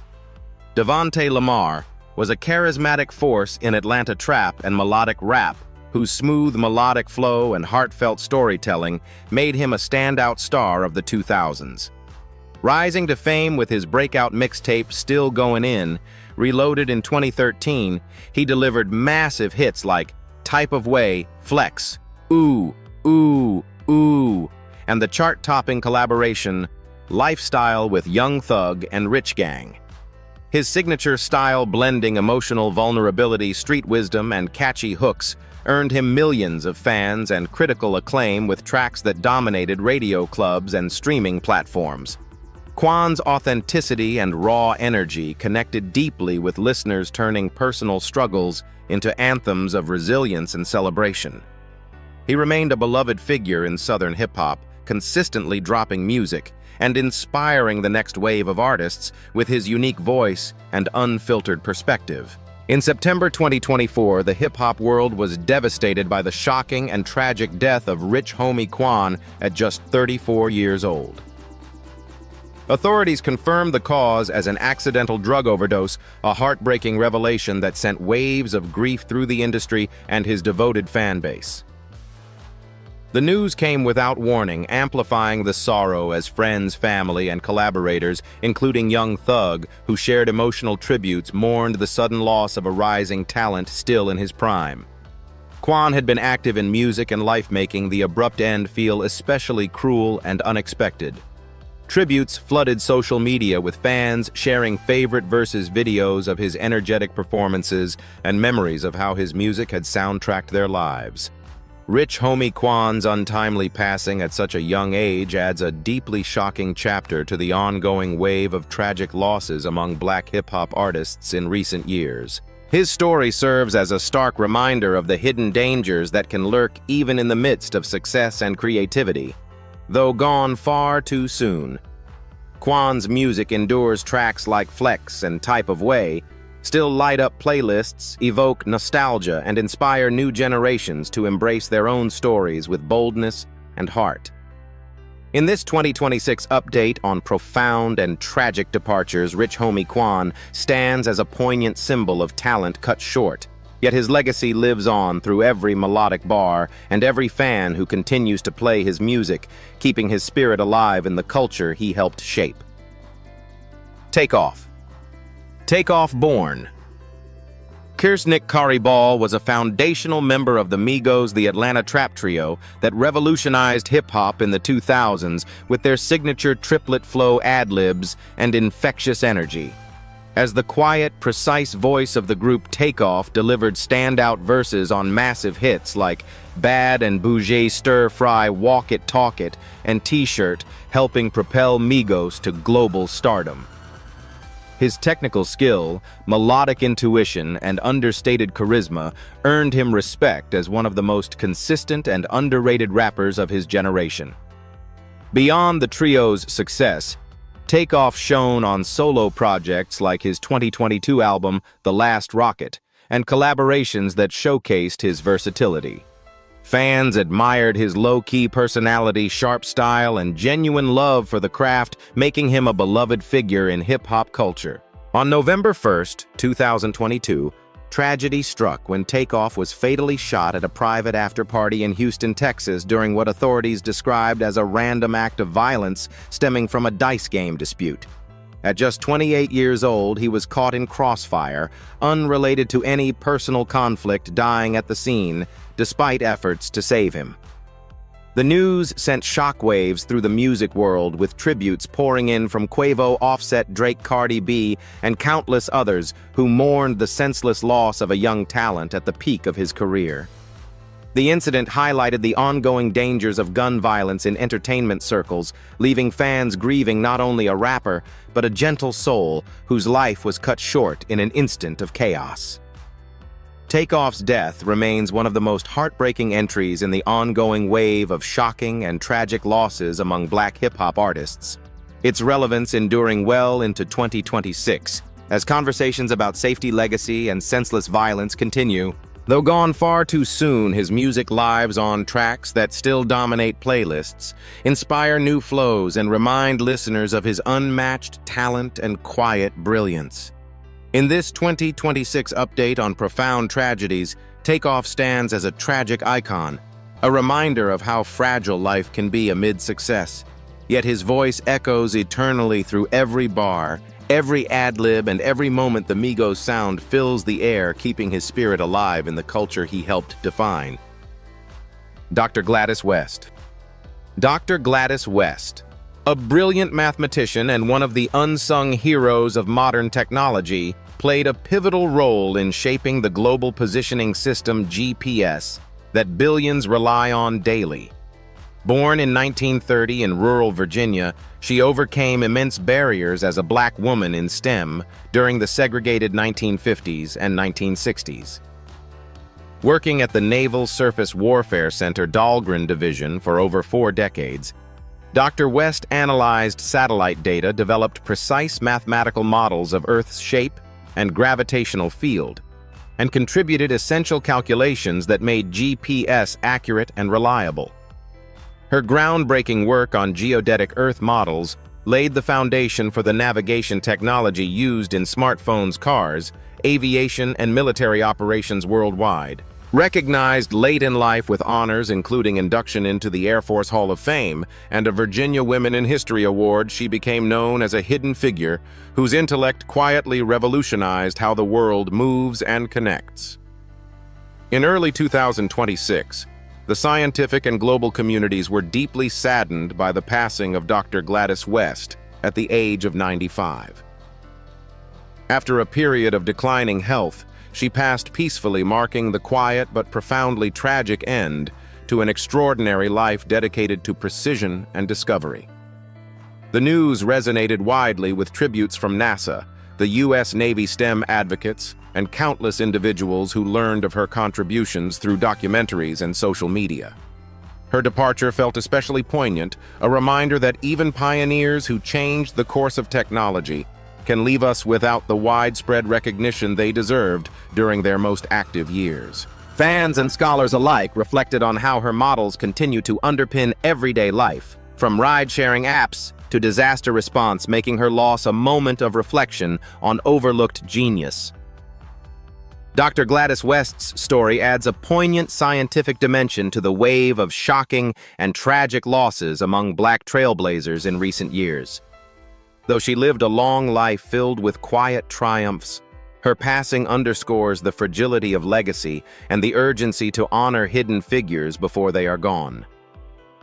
Devontae Lamar was a charismatic force in Atlanta trap and melodic rap, whose smooth melodic flow and heartfelt storytelling made him a standout star of the 2000s. Rising to fame with his breakout mixtape Still Goin' In, reloaded in 2013, he delivered massive hits like Type of Way, Flex, Ooh, Ooh, Ooh, and the chart-topping collaboration Lifestyle with Young Thug and Rich Gang. His signature style, blending emotional vulnerability, street wisdom, and catchy hooks, earned him millions of fans and critical acclaim with tracks that dominated radio clubs and streaming platforms. Quan's authenticity and raw energy connected deeply with listeners, turning personal struggles into anthems of resilience and celebration. He remained a beloved figure in Southern hip-hop, consistently dropping music and inspiring the next wave of artists with his unique voice and unfiltered perspective. In September 2024, the hip-hop world was devastated by the shocking and tragic death of Rich Homie Quan at just 34 years old. Authorities confirmed the cause as an accidental drug overdose, a heartbreaking revelation that sent waves of grief through the industry and his devoted fan base. The news came without warning, amplifying the sorrow as friends, family, and collaborators, including Young Thug, who shared emotional tributes, mourned the sudden loss of a rising talent still in his prime. Quan had been active in music and life, making the abrupt end feel especially cruel and unexpected. Tributes flooded social media, with fans sharing favorite versus videos of his energetic performances and memories of how his music had soundtracked their lives. Rich Homie Quan's untimely passing at such a young age adds a deeply shocking chapter to the ongoing wave of tragic losses among Black hip-hop artists in recent years. His story serves as a stark reminder of the hidden dangers that can lurk even in the midst of success and creativity. Though gone far too soon, Quan's music endures. Tracks like Flex and Type of Way still light up playlists, evoke nostalgia, and inspire new generations to embrace their own stories with boldness and heart. In this 2026 update on profound and tragic departures, Rich Homie Quan stands as a poignant symbol of talent cut short. Yet his legacy lives on through every melodic bar and every fan who continues to play his music, keeping his spirit alive in the culture he helped shape. Takeoff. Takeoff born. Kirsnick Karibal was a foundational member of the Migos, the Atlanta trap trio that revolutionized hip-hop in the 2000s with their signature triplet flow ad-libs and infectious energy. As the quiet, precise voice of the group Takeoff delivered standout verses on massive hits like Bad and Bougie Stir Fry, Walk It, Talk It, and T-Shirt, helping propel Migos to global stardom. His technical skill, melodic intuition, and understated charisma earned him respect as one of the most consistent and underrated rappers of his generation. Beyond the trio's success, Takeoff shone on solo projects like his 2022 album, The Last Rocket, and collaborations that showcased his versatility. Fans admired his low-key personality, sharp style, and genuine love for the craft, making him a beloved figure in hip-hop culture. On November 1st, 2022, tragedy struck when Takeoff was fatally shot at a private after-party in Houston, Texas during what authorities described as a random act of violence stemming from a dice game dispute. At just 28 years old, he was caught in crossfire, unrelated to any personal conflict, dying at the scene, despite efforts to save him. The news sent shockwaves through the music world, with tributes pouring in from Quavo, Offset, Drake, Cardi B, and countless others who mourned the senseless loss of a young talent at the peak of his career. The incident highlighted the ongoing dangers of gun violence in entertainment circles, leaving fans grieving not only a rapper, but a gentle soul whose life was cut short in an instant of chaos. Takeoff's death remains one of the most heartbreaking entries in the ongoing wave of shocking and tragic losses among Black hip-hop artists, its relevance enduring well into 2026, as conversations about safety, legacy, and senseless violence continue. Though gone far too soon, his music lives on tracks that still dominate playlists, inspire new flows, and remind listeners of his unmatched talent and quiet brilliance. In this 2026 update on profound tragedies, Takeoff stands as a tragic icon, a reminder of how fragile life can be amid success. Yet his voice echoes eternally through every bar, every ad-lib, and every moment the Migos sound fills the air, keeping his spirit alive in the culture he helped define. Dr. Gladys West. Dr. Gladys West, a brilliant mathematician and one of the unsung heroes of modern technology, played a pivotal role in shaping the global positioning system GPS that billions rely on daily. Born in 1930 in rural Virginia, she overcame immense barriers as a Black woman in STEM during the segregated 1950s and 1960s. Working at the Naval Surface Warfare Center Dahlgren Division for over 4 decades, Dr. West analyzed satellite data, developed precise mathematical models of Earth's shape and gravitational field, and contributed essential calculations that made GPS accurate and reliable. Her groundbreaking work on geodetic Earth models laid the foundation for the navigation technology used in smartphones, cars, aviation, and military operations worldwide. Recognized late in life with honors including induction into the Air Force Hall of Fame and a Virginia Women in History Award, she became known as a hidden figure whose intellect quietly revolutionized how the world moves and connects. In early 2026, the scientific and global communities were deeply saddened by the passing of Dr. Gladys West at the age of 95. After a period of declining health, she passed peacefully, marking the quiet but profoundly tragic end to an extraordinary life dedicated to precision and discovery. The news resonated widely with tributes from NASA, the U.S. Navy STEM advocates, and countless individuals who learned of her contributions through documentaries and social media. Her departure felt especially poignant, a reminder that even pioneers who changed the course of technology can leave us without the widespread recognition they deserved during their most active years. Fans and scholars alike reflected on how her models continue to underpin everyday life, from ride-sharing apps to disaster response, making her loss a moment of reflection on overlooked genius. Dr. Gladys West's story adds a poignant scientific dimension to the wave of shocking and tragic losses among Black trailblazers in recent years. Though she lived a long life filled with quiet triumphs, her passing underscores the fragility of legacy and the urgency to honor hidden figures before they are gone.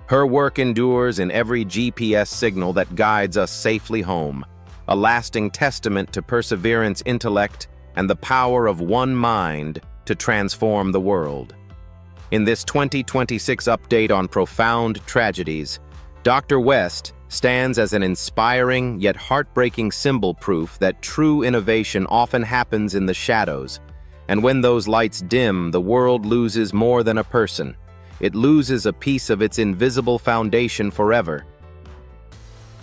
Her work endures in every GPS signal that guides us safely home, a lasting testament to perseverance, intellect, and the power of one mind to transform the world. In this 2026 update on profound tragedies, Dr. West stands as an inspiring yet heartbreaking symbol, proof that true innovation often happens in the shadows, and when those lights dim, the world loses more than a person. It loses a piece of its invisible foundation forever.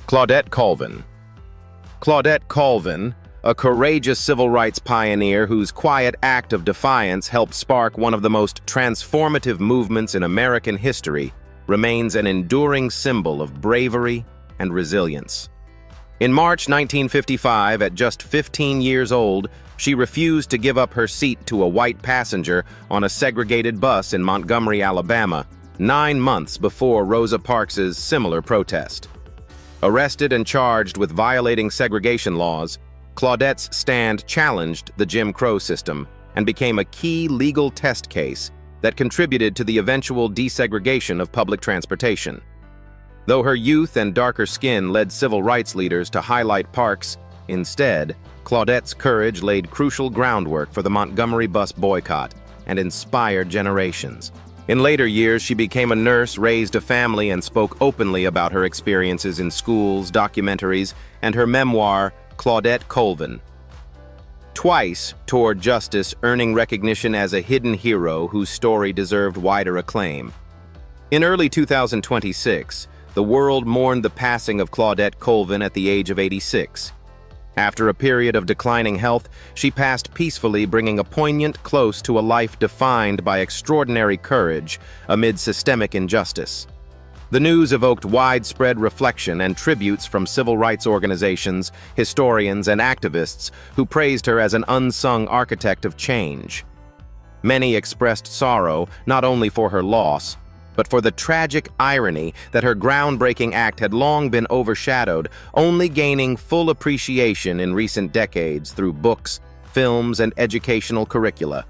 Claudette Colvin. Claudette Colvin, a courageous civil rights pioneer whose quiet act of defiance helped spark one of the most transformative movements in American history, remains an enduring symbol of bravery and resilience. In March 1955, at just 15 years old, she refused to give up her seat to a white passenger on a segregated bus in Montgomery, Alabama, 9 months before Rosa Parks's similar protest. Arrested and charged with violating segregation laws, Claudette's stand challenged the Jim Crow system and became a key legal test case that contributed to the eventual desegregation of public transportation. Though her youth and darker skin led civil rights leaders to highlight Parks, instead, Claudette's courage laid crucial groundwork for the Montgomery bus boycott and inspired generations. In later years, she became a nurse, raised a family, and spoke openly about her experiences in schools, documentaries, and her memoir, Claudette Colvin. Twice toward justice, earning recognition as a hidden hero whose story deserved wider acclaim. In early 2026, the world mourned the passing of Claudette Colvin at the age of 86. After a period of declining health, she passed peacefully, bringing a poignant close to a life defined by extraordinary courage amid systemic injustice. The news evoked widespread reflection and tributes from civil rights organizations, historians, and activists who praised her as an unsung architect of change. Many expressed sorrow not only for her loss, but for the tragic irony that her groundbreaking act had long been overshadowed, only gaining full appreciation in recent decades through books, films, and educational curricula.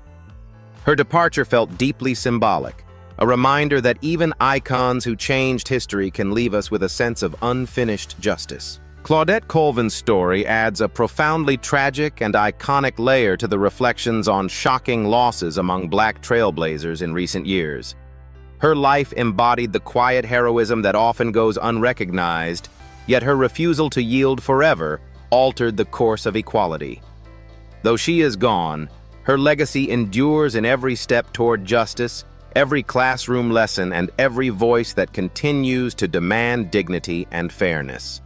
Her departure felt deeply symbolic, a reminder that even icons who changed history can leave us with a sense of unfinished justice. Claudette Colvin's story adds a profoundly tragic and iconic layer to the reflections on shocking losses among Black trailblazers in recent years. Her life embodied the quiet heroism that often goes unrecognized, yet her refusal to yield forever altered the course of equality. Though she is gone, her legacy endures in every step toward justice, every classroom lesson, and every voice that continues to demand dignity and fairness.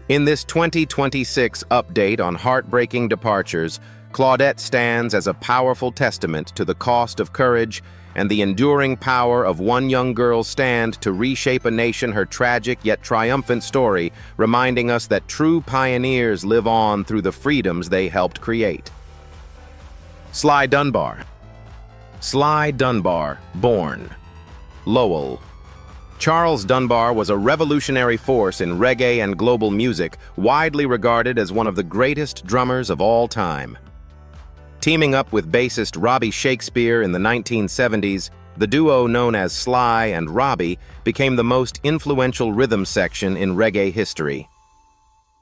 In this 2026 update on heartbreaking departures, Claudette stands as a powerful testament to the cost of courage and the enduring power of one young girl's stand to reshape a nation. Her tragic yet triumphant story, reminding us that true pioneers live on through the freedoms they helped create. Sly Dunbar. Sly Dunbar, born Lowell. Charles Dunbar was a revolutionary force in reggae and global music, widely regarded as one of the greatest drummers of all time. Teaming up with bassist Robbie Shakespeare in the 1970s, the duo known as Sly and Robbie became the most influential rhythm section in reggae history.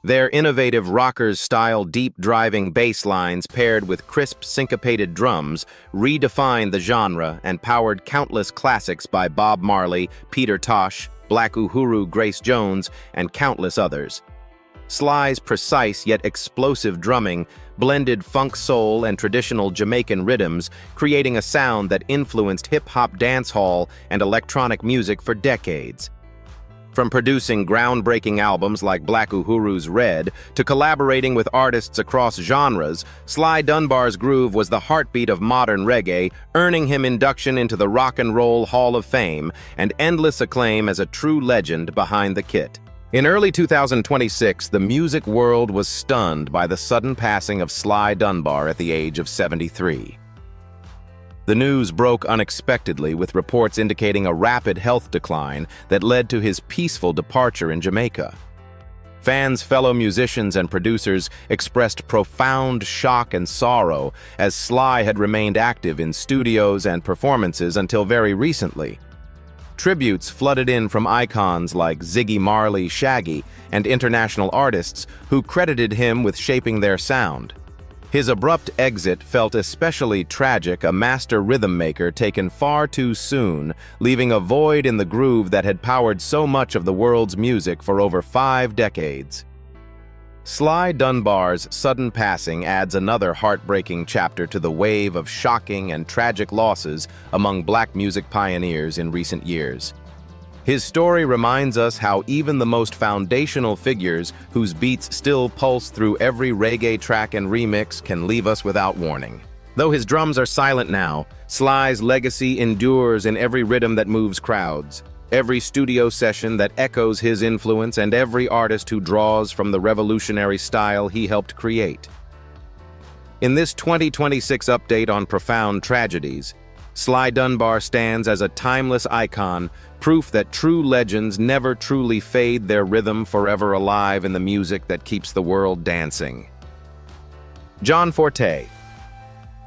Their innovative rockers-style deep-driving bass lines paired with crisp syncopated drums redefined the genre and powered countless classics by Bob Marley, Peter Tosh, Black Uhuru, Grace Jones, and countless others. Sly's precise yet explosive drumming blended funk soul and traditional Jamaican rhythms, creating a sound that influenced hip-hop, dancehall, and electronic music for decades. From producing groundbreaking albums like Black Uhuru's Red to collaborating with artists across genres, Sly Dunbar's groove was the heartbeat of modern reggae, earning him induction into the Rock and Roll Hall of Fame and endless acclaim as a true legend behind the kit. In early 2026, the music world was stunned by the sudden passing of Sly Dunbar at the age of 73. The news broke unexpectedly, with reports indicating a rapid health decline that led to his peaceful departure in Jamaica. Fans, fellow musicians, and producers expressed profound shock and sorrow, as Sly had remained active in studios and performances until very recently. Tributes flooded in from icons like Ziggy Marley, Shaggy, and international artists who credited him with shaping their sound. His abrupt exit felt especially tragic, a master rhythm maker taken far too soon, leaving a void in the groove that had powered so much of the world's music for over 5 decades. Sly Dunbar's sudden passing adds another heartbreaking chapter to the wave of shocking and tragic losses among black music pioneers in recent years. His story reminds us how even the most foundational figures, whose beats still pulse through every reggae track and remix, can leave us without warning. Though his drums are silent now, Sly's legacy endures in every rhythm that moves crowds, every studio session that echoes his influence, and every artist who draws from the revolutionary style he helped create. In this 2026 update on profound tragedies, Sly Dunbar stands as a timeless icon, proof that true legends never truly fade, their rhythm forever alive in the music that keeps the world dancing. John Forte.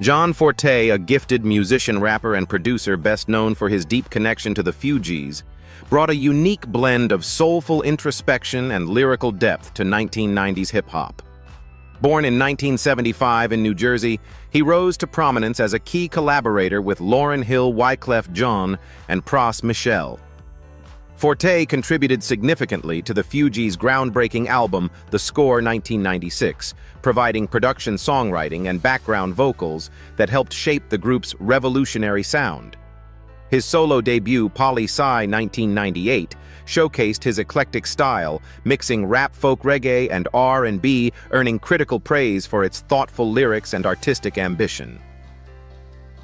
John Forte, a gifted musician, rapper, and producer best known for his deep connection to the Fugees, brought a unique blend of soulful introspection and lyrical depth to 1990s hip-hop. Born in 1975 in New Jersey, he rose to prominence as a key collaborator with Lauryn Hill, Wyclef Jean, and Pras Michel. Forte contributed significantly to the Fugees' groundbreaking album, The Score 1996, providing production, songwriting, and background vocals that helped shape the group's revolutionary sound. His solo debut, Poli-Sci 1998, showcased his eclectic style, mixing rap, folk reggae, and R&B, earning critical praise for its thoughtful lyrics and artistic ambition.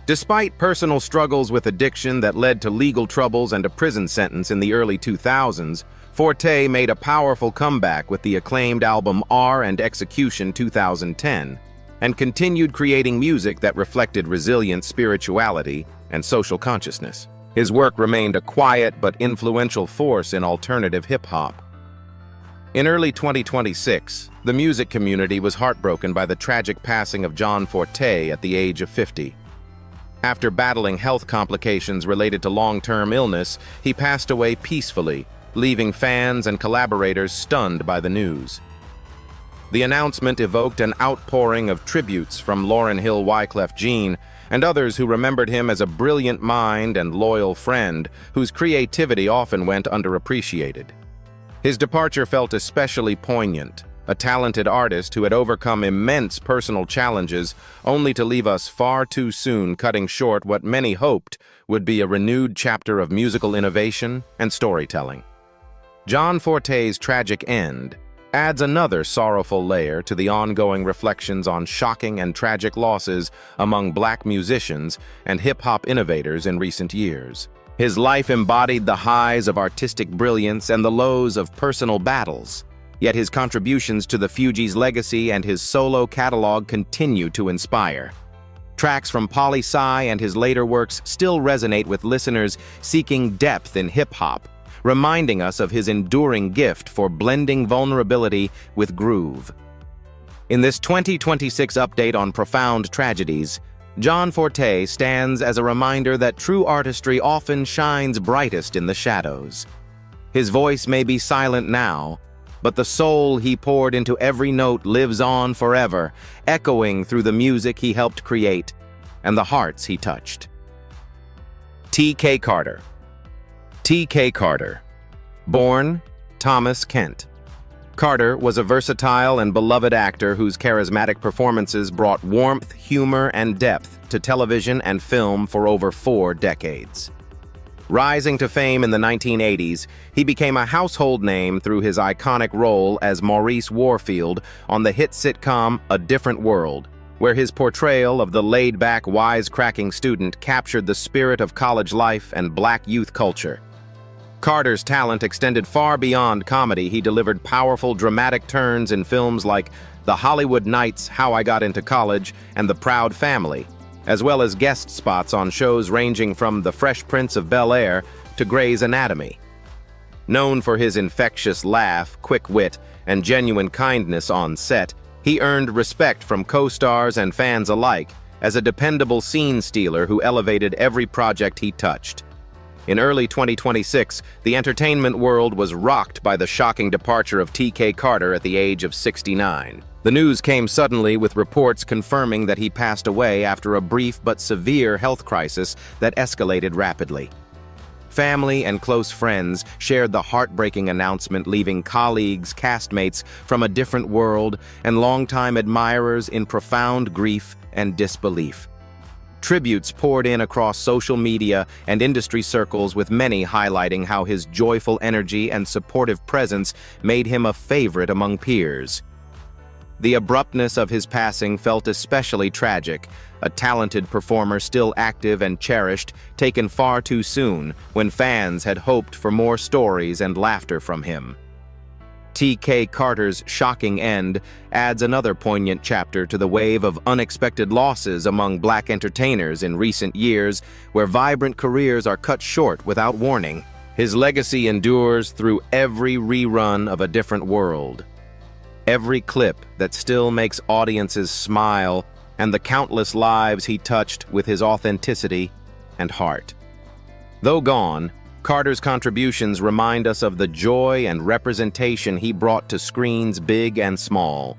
Despite personal struggles with addiction that led to legal troubles and a prison sentence in the early 2000s, Forte made a powerful comeback with the acclaimed album R and Execution 2010, and continued creating music that reflected resilient spirituality and social consciousness. His work remained a quiet but influential force in alternative hip-hop. In early 2026, the music community was heartbroken by the tragic passing of John Forte at the age of 50. After battling health complications related to long-term illness, he passed away peacefully, leaving fans and collaborators stunned by the news. The announcement evoked an outpouring of tributes from Lauryn Hill, Wyclef Jean, and others who remembered him as a brilliant mind and loyal friend whose creativity often went underappreciated. His departure felt especially poignant, a talented artist who had overcome immense personal challenges only to leave us far too soon, cutting short what many hoped would be a renewed chapter of musical innovation and storytelling. John Forte's tragic end adds another sorrowful layer to the ongoing reflections on shocking and tragic losses among black musicians and hip-hop innovators in recent years. His life embodied the highs of artistic brilliance and the lows of personal battles, yet his contributions to the Fugees' legacy and his solo catalog continue to inspire. Tracks from Poli-Sci and his later works still resonate with listeners seeking depth in hip-hop, reminding us of his enduring gift for blending vulnerability with groove. In this 2026 update on profound tragedies, John Forte stands as a reminder that true artistry often shines brightest in the shadows. His voice may be silent now, but the soul he poured into every note lives on forever, echoing through the music he helped create and the hearts he touched. T.K. Carter. T.K. Carter. Born Thomas Kent. Carter was a versatile and beloved actor whose charismatic performances brought warmth, humor, and depth to television and film for over 4 decades. Rising to fame in the 1980s, he became a household name through his iconic role as Maurice Warfield on the hit sitcom A Different World, where his portrayal of the laid-back, wisecracking student captured the spirit of college life and black youth culture. Carter's talent extended far beyond comedy. He delivered powerful, dramatic turns in films like The Hollywood Knights, How I Got Into College, and The Proud Family, as well as guest spots on shows ranging from The Fresh Prince of Bel-Air to Grey's Anatomy. Known for his infectious laugh, quick wit, and genuine kindness on set, he earned respect from co-stars and fans alike as a dependable scene stealer who elevated every project he touched. In early 2026, the entertainment world was rocked by the shocking departure of T.K. Carter at the age of 69. The news came suddenly, with reports confirming that he passed away after a brief but severe health crisis that escalated rapidly. Family and close friends shared the heartbreaking announcement, leaving colleagues, castmates from A Different World, and longtime admirers in profound grief and disbelief. Tributes poured in across social media and industry circles, with many highlighting how his joyful energy and supportive presence made him a favorite among peers. The abruptness of his passing felt especially tragic, a talented performer still active and cherished, taken far too soon when fans had hoped for more stories and laughter from him. T.K. Carter's shocking end adds another poignant chapter to the wave of unexpected losses among black entertainers in recent years, where vibrant careers are cut short without warning. His legacy endures through every rerun of A Different World, every clip that still makes audiences smile, and the countless lives he touched with his authenticity and heart. Though gone, Carter's contributions remind us of the joy and representation he brought to screens big and small.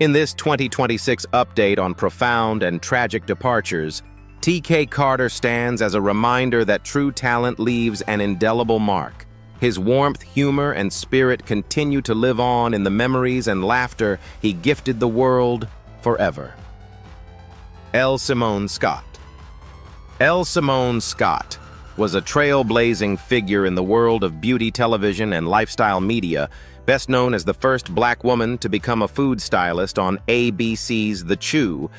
In this 2026 update on profound and tragic departures, T.K. Carter stands as a reminder that true talent leaves an indelible mark. His warmth, humor, and spirit continue to live on in the memories and laughter he gifted the world forever. L. Simone Scott. L. Simone Scott was a trailblazing figure in the world of beauty television and lifestyle media, best known as the first black woman to become a food stylist on ABC's The Chew,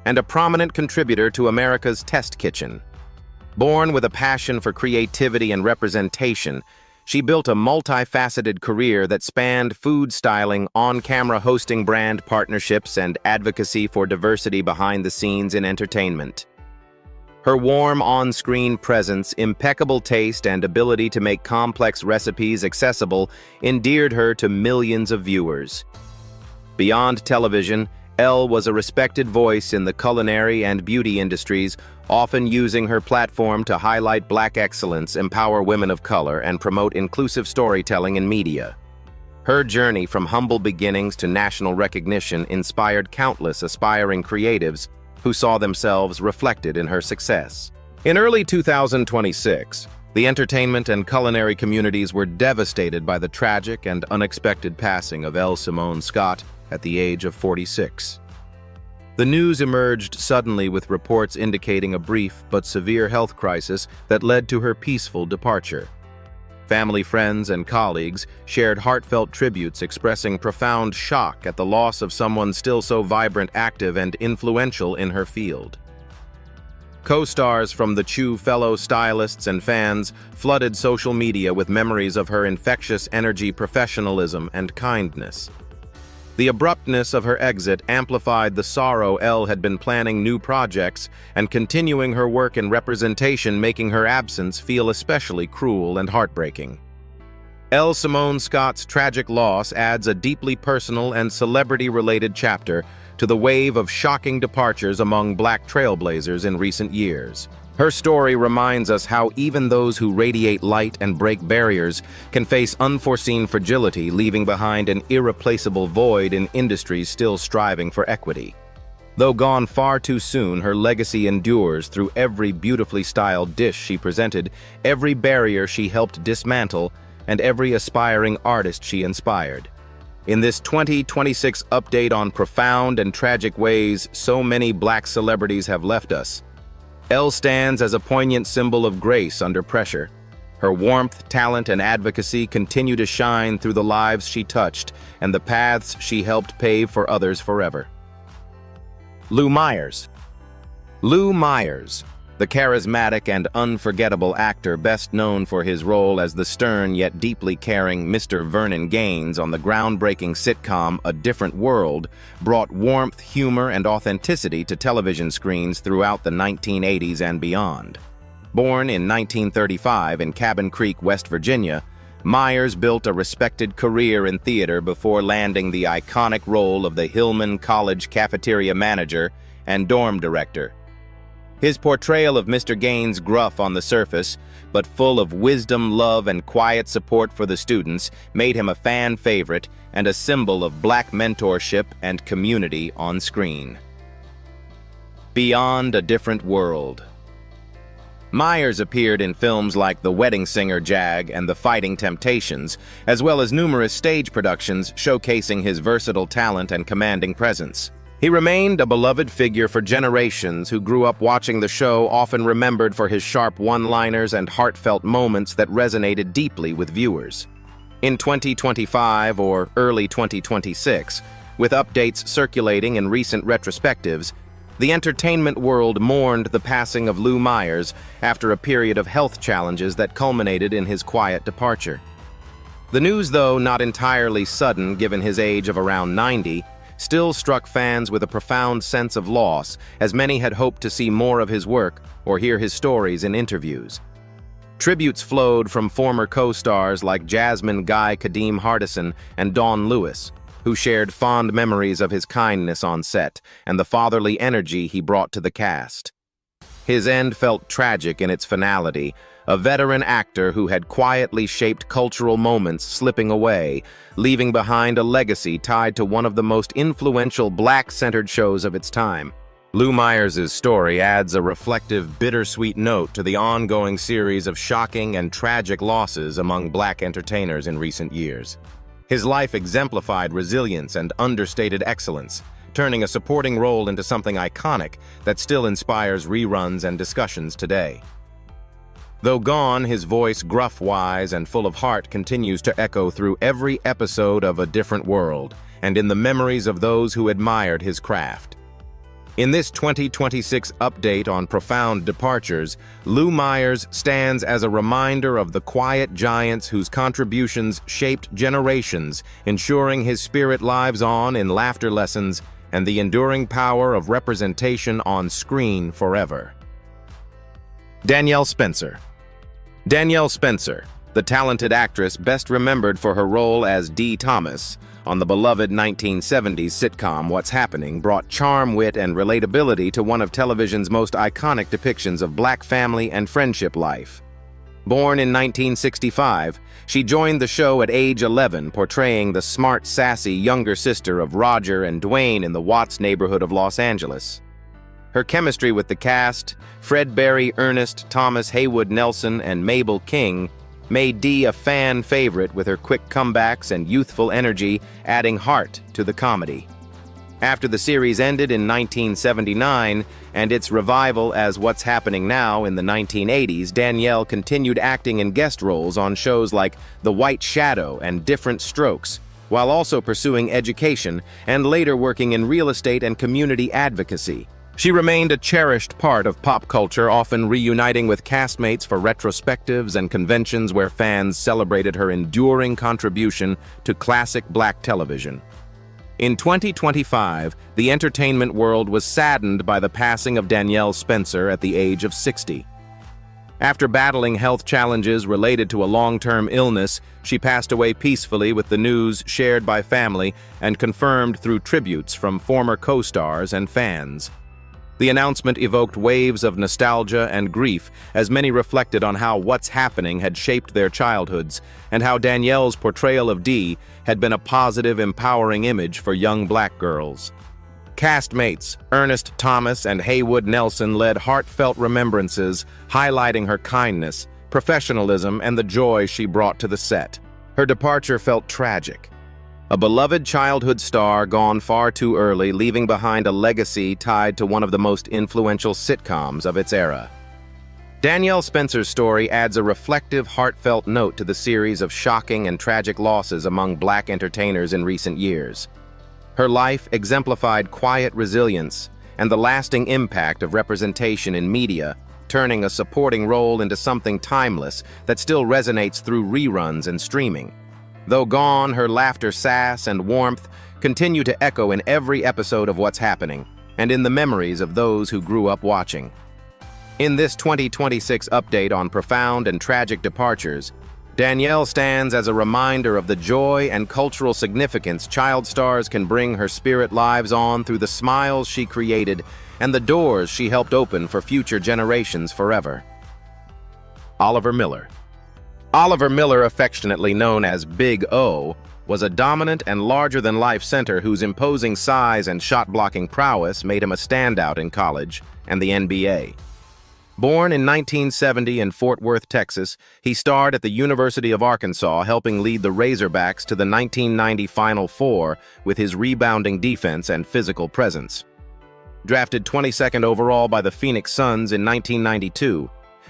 and a prominent contributor to America's Test Kitchen. Born with a passion for creativity and representation, she built a multifaceted career that spanned food styling, on-camera hosting, brand partnerships, and advocacy for diversity behind the scenes in entertainment. Her warm on-screen presence, impeccable taste, and ability to make complex recipes accessible endeared her to millions of viewers. Beyond television, Elle was a respected voice in the culinary and beauty industries, often using her platform to highlight black excellence, empower women of color, and promote inclusive storytelling in media. Her journey from humble beginnings to national recognition inspired countless aspiring creatives who saw themselves reflected in her success. In early 2026, the entertainment and culinary communities were devastated by the tragic and unexpected passing of L. Simone Scott at the age of 46. The news emerged suddenly, with reports indicating a brief but severe health crisis that led to her peaceful departure. Family, friends, and colleagues shared heartfelt tributes, expressing profound shock at the loss of someone still so vibrant, active, and influential in her field. Co-stars from The Chew, fellow stylists, and fans flooded social media with memories of her infectious energy, professionalism, and kindness. The abruptness of her exit amplified the sorrow. Elle had been planning new projects and continuing her work in representation, making her absence feel especially cruel and heartbreaking. L. Simone Scott's tragic loss adds a deeply personal and celebrity-related chapter to the wave of shocking departures among black trailblazers in recent years. Her story reminds us how even those who radiate light and break barriers can face unforeseen fragility, leaving behind an irreplaceable void in industries still striving for equity. Though gone far too soon, her legacy endures through every beautifully styled dish she presented, every barrier she helped dismantle, and every aspiring artist she inspired. In this 2026 update on profound and tragic ways so many black celebrities have left us, Elle stands as a poignant symbol of grace under pressure. Her warmth, talent, and advocacy continue to shine through the lives she touched and the paths she helped pave for others forever. Lou Myers. Lou Myers, the charismatic and unforgettable actor best known for his role as the stern yet deeply caring Mr. Vernon Gaines on the groundbreaking sitcom A Different World, brought warmth, humor, and authenticity to television screens throughout the 1980s and beyond. Born in 1935 in Cabin Creek, West Virginia, Myers built a respected career in theater before landing the iconic role of the Hillman College cafeteria manager and dorm director. His portrayal of Mr. Gaines, gruff on the surface, but full of wisdom, love, and quiet support for the students, made him a fan favorite and a symbol of Black mentorship and community on screen. Beyond a Different World. Myers appeared in films like The Wedding Singer Jag and The Fighting Temptations, as well as numerous stage productions showcasing his versatile talent and commanding presence. He remained a beloved figure for generations who grew up watching the show, often remembered for his sharp one-liners and heartfelt moments that resonated deeply with viewers. In 2025 or early 2026, with updates circulating in recent retrospectives, the entertainment world mourned the passing of Lou Myers after a period of health challenges that culminated in his quiet departure. The news, though not entirely sudden given his age of around 90, still struck fans with a profound sense of loss, as many had hoped to see more of his work or hear his stories in interviews. Tributes flowed from former co-stars like Jasmine Guy Kadeem Hardison and Dawn Lewis, who shared fond memories of his kindness on set and the fatherly energy he brought to the cast. His end felt tragic in its finality, a veteran actor who had quietly shaped cultural moments slipping away, leaving behind a legacy tied to one of the most influential Black-centered shows of its time. Lou Myers' story adds a reflective, bittersweet note to the ongoing series of shocking and tragic losses among Black entertainers in recent years. His life exemplified resilience and understated excellence, turning a supporting role into something iconic that still inspires reruns and discussions today. Though gone, his voice, gruff, wise, and full of heart, continues to echo through every episode of A Different World and in the memories of those who admired his craft. In this 2026 update on profound departures, Lou Myers stands as a reminder of the quiet giants whose contributions shaped generations, ensuring his spirit lives on in laughter lessons and the enduring power of representation on screen forever. Danielle Spencer. Danielle Spencer, the talented actress best remembered for her role as Dee Thomas on the beloved 1970s sitcom What's Happening, brought charm, wit, and relatability to one of television's most iconic depictions of Black family and friendship life. Born in 1965, she joined the show at age 11, portraying the smart, sassy younger sister of Roger and Dwayne in the Watts neighborhood of Los Angeles. Her chemistry with the cast, Fred Berry, Ernest, Thomas Haywood Nelson, and Mabel King, made Dee a fan favorite with her quick comebacks and youthful energy, adding heart to the comedy. After the series ended in 1979 and its revival as What's Happening Now in the 1980s, Danielle continued acting in guest roles on shows like The White Shadow and Different Strokes, while also pursuing education and later working in real estate and community advocacy. She remained a cherished part of pop culture, often reuniting with castmates for retrospectives and conventions where fans celebrated her enduring contribution to classic Black television. In 2025, the entertainment world was saddened by the passing of Danielle Spencer at the age of 60. After battling health challenges related to a long-term illness, she passed away peacefully, with the news shared by family and confirmed through tributes from former co-stars and fans. The announcement evoked waves of nostalgia and grief as many reflected on how What's Happening had shaped their childhoods and how Danielle's portrayal of Dee had been a positive, empowering image for young Black girls. Castmates Ernest Thomas and Haywood Nelson led heartfelt remembrances, highlighting her kindness, professionalism, and the joy she brought to the set. Her departure felt tragic. A beloved childhood star gone far too early, leaving behind a legacy tied to one of the most influential sitcoms of its era. Danielle Spencer's story adds a reflective, heartfelt note to the series of shocking and tragic losses among Black entertainers in recent years. Her life exemplified quiet resilience and the lasting impact of representation in media, turning a supporting role into something timeless that still resonates through reruns and streaming. Though gone, her laughter, sass, and warmth continue to echo in every episode of What's Happening and in the memories of those who grew up watching. In this 2026 update on profound and tragic departures, Danielle stands as a reminder of the joy and cultural significance child stars can bring her spirit lives on through the smiles she created and the doors she helped open for future generations forever. Oliver Miller. Oliver Miller, affectionately known as Big O, was a dominant and larger-than-life center whose imposing size and shot-blocking prowess made him a standout in college and the NBA. Born in 1970 in Fort Worth, Texas, he starred at the University of Arkansas, helping lead the Razorbacks to the 1990 Final Four with his rebounding defense and physical presence. Drafted 22nd overall by the Phoenix Suns in 1992,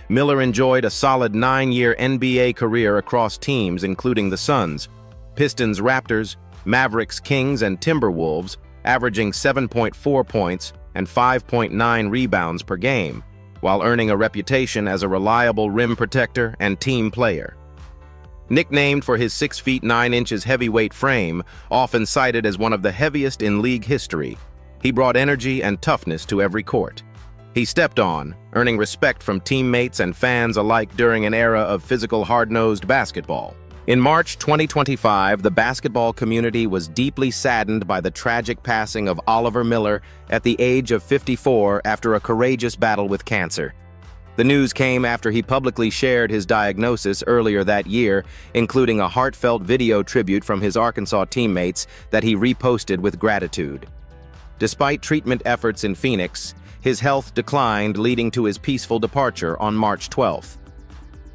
Miller enjoyed a solid 9-year NBA career across teams including the Suns, Pistons, Raptors, Mavericks, Kings, and Timberwolves, averaging 7.4 points and 5.9 rebounds per game, while earning a reputation as a reliable rim protector and team player. Nicknamed for his 6 feet 9 inches heavyweight frame, often cited as one of the heaviest in league history, he brought energy and toughness to every court. He stepped on, earning respect from teammates and fans alike during an era of physical, hard-nosed basketball. In March 2025, the basketball community was deeply saddened by the tragic passing of Oliver Miller at the age of 54 after a courageous battle with cancer. The news came after he publicly shared his diagnosis earlier that year, including a heartfelt video tribute from his Arkansas teammates that he reposted with gratitude. Despite treatment efforts in Phoenix, his health declined, leading to his peaceful departure on March 12th.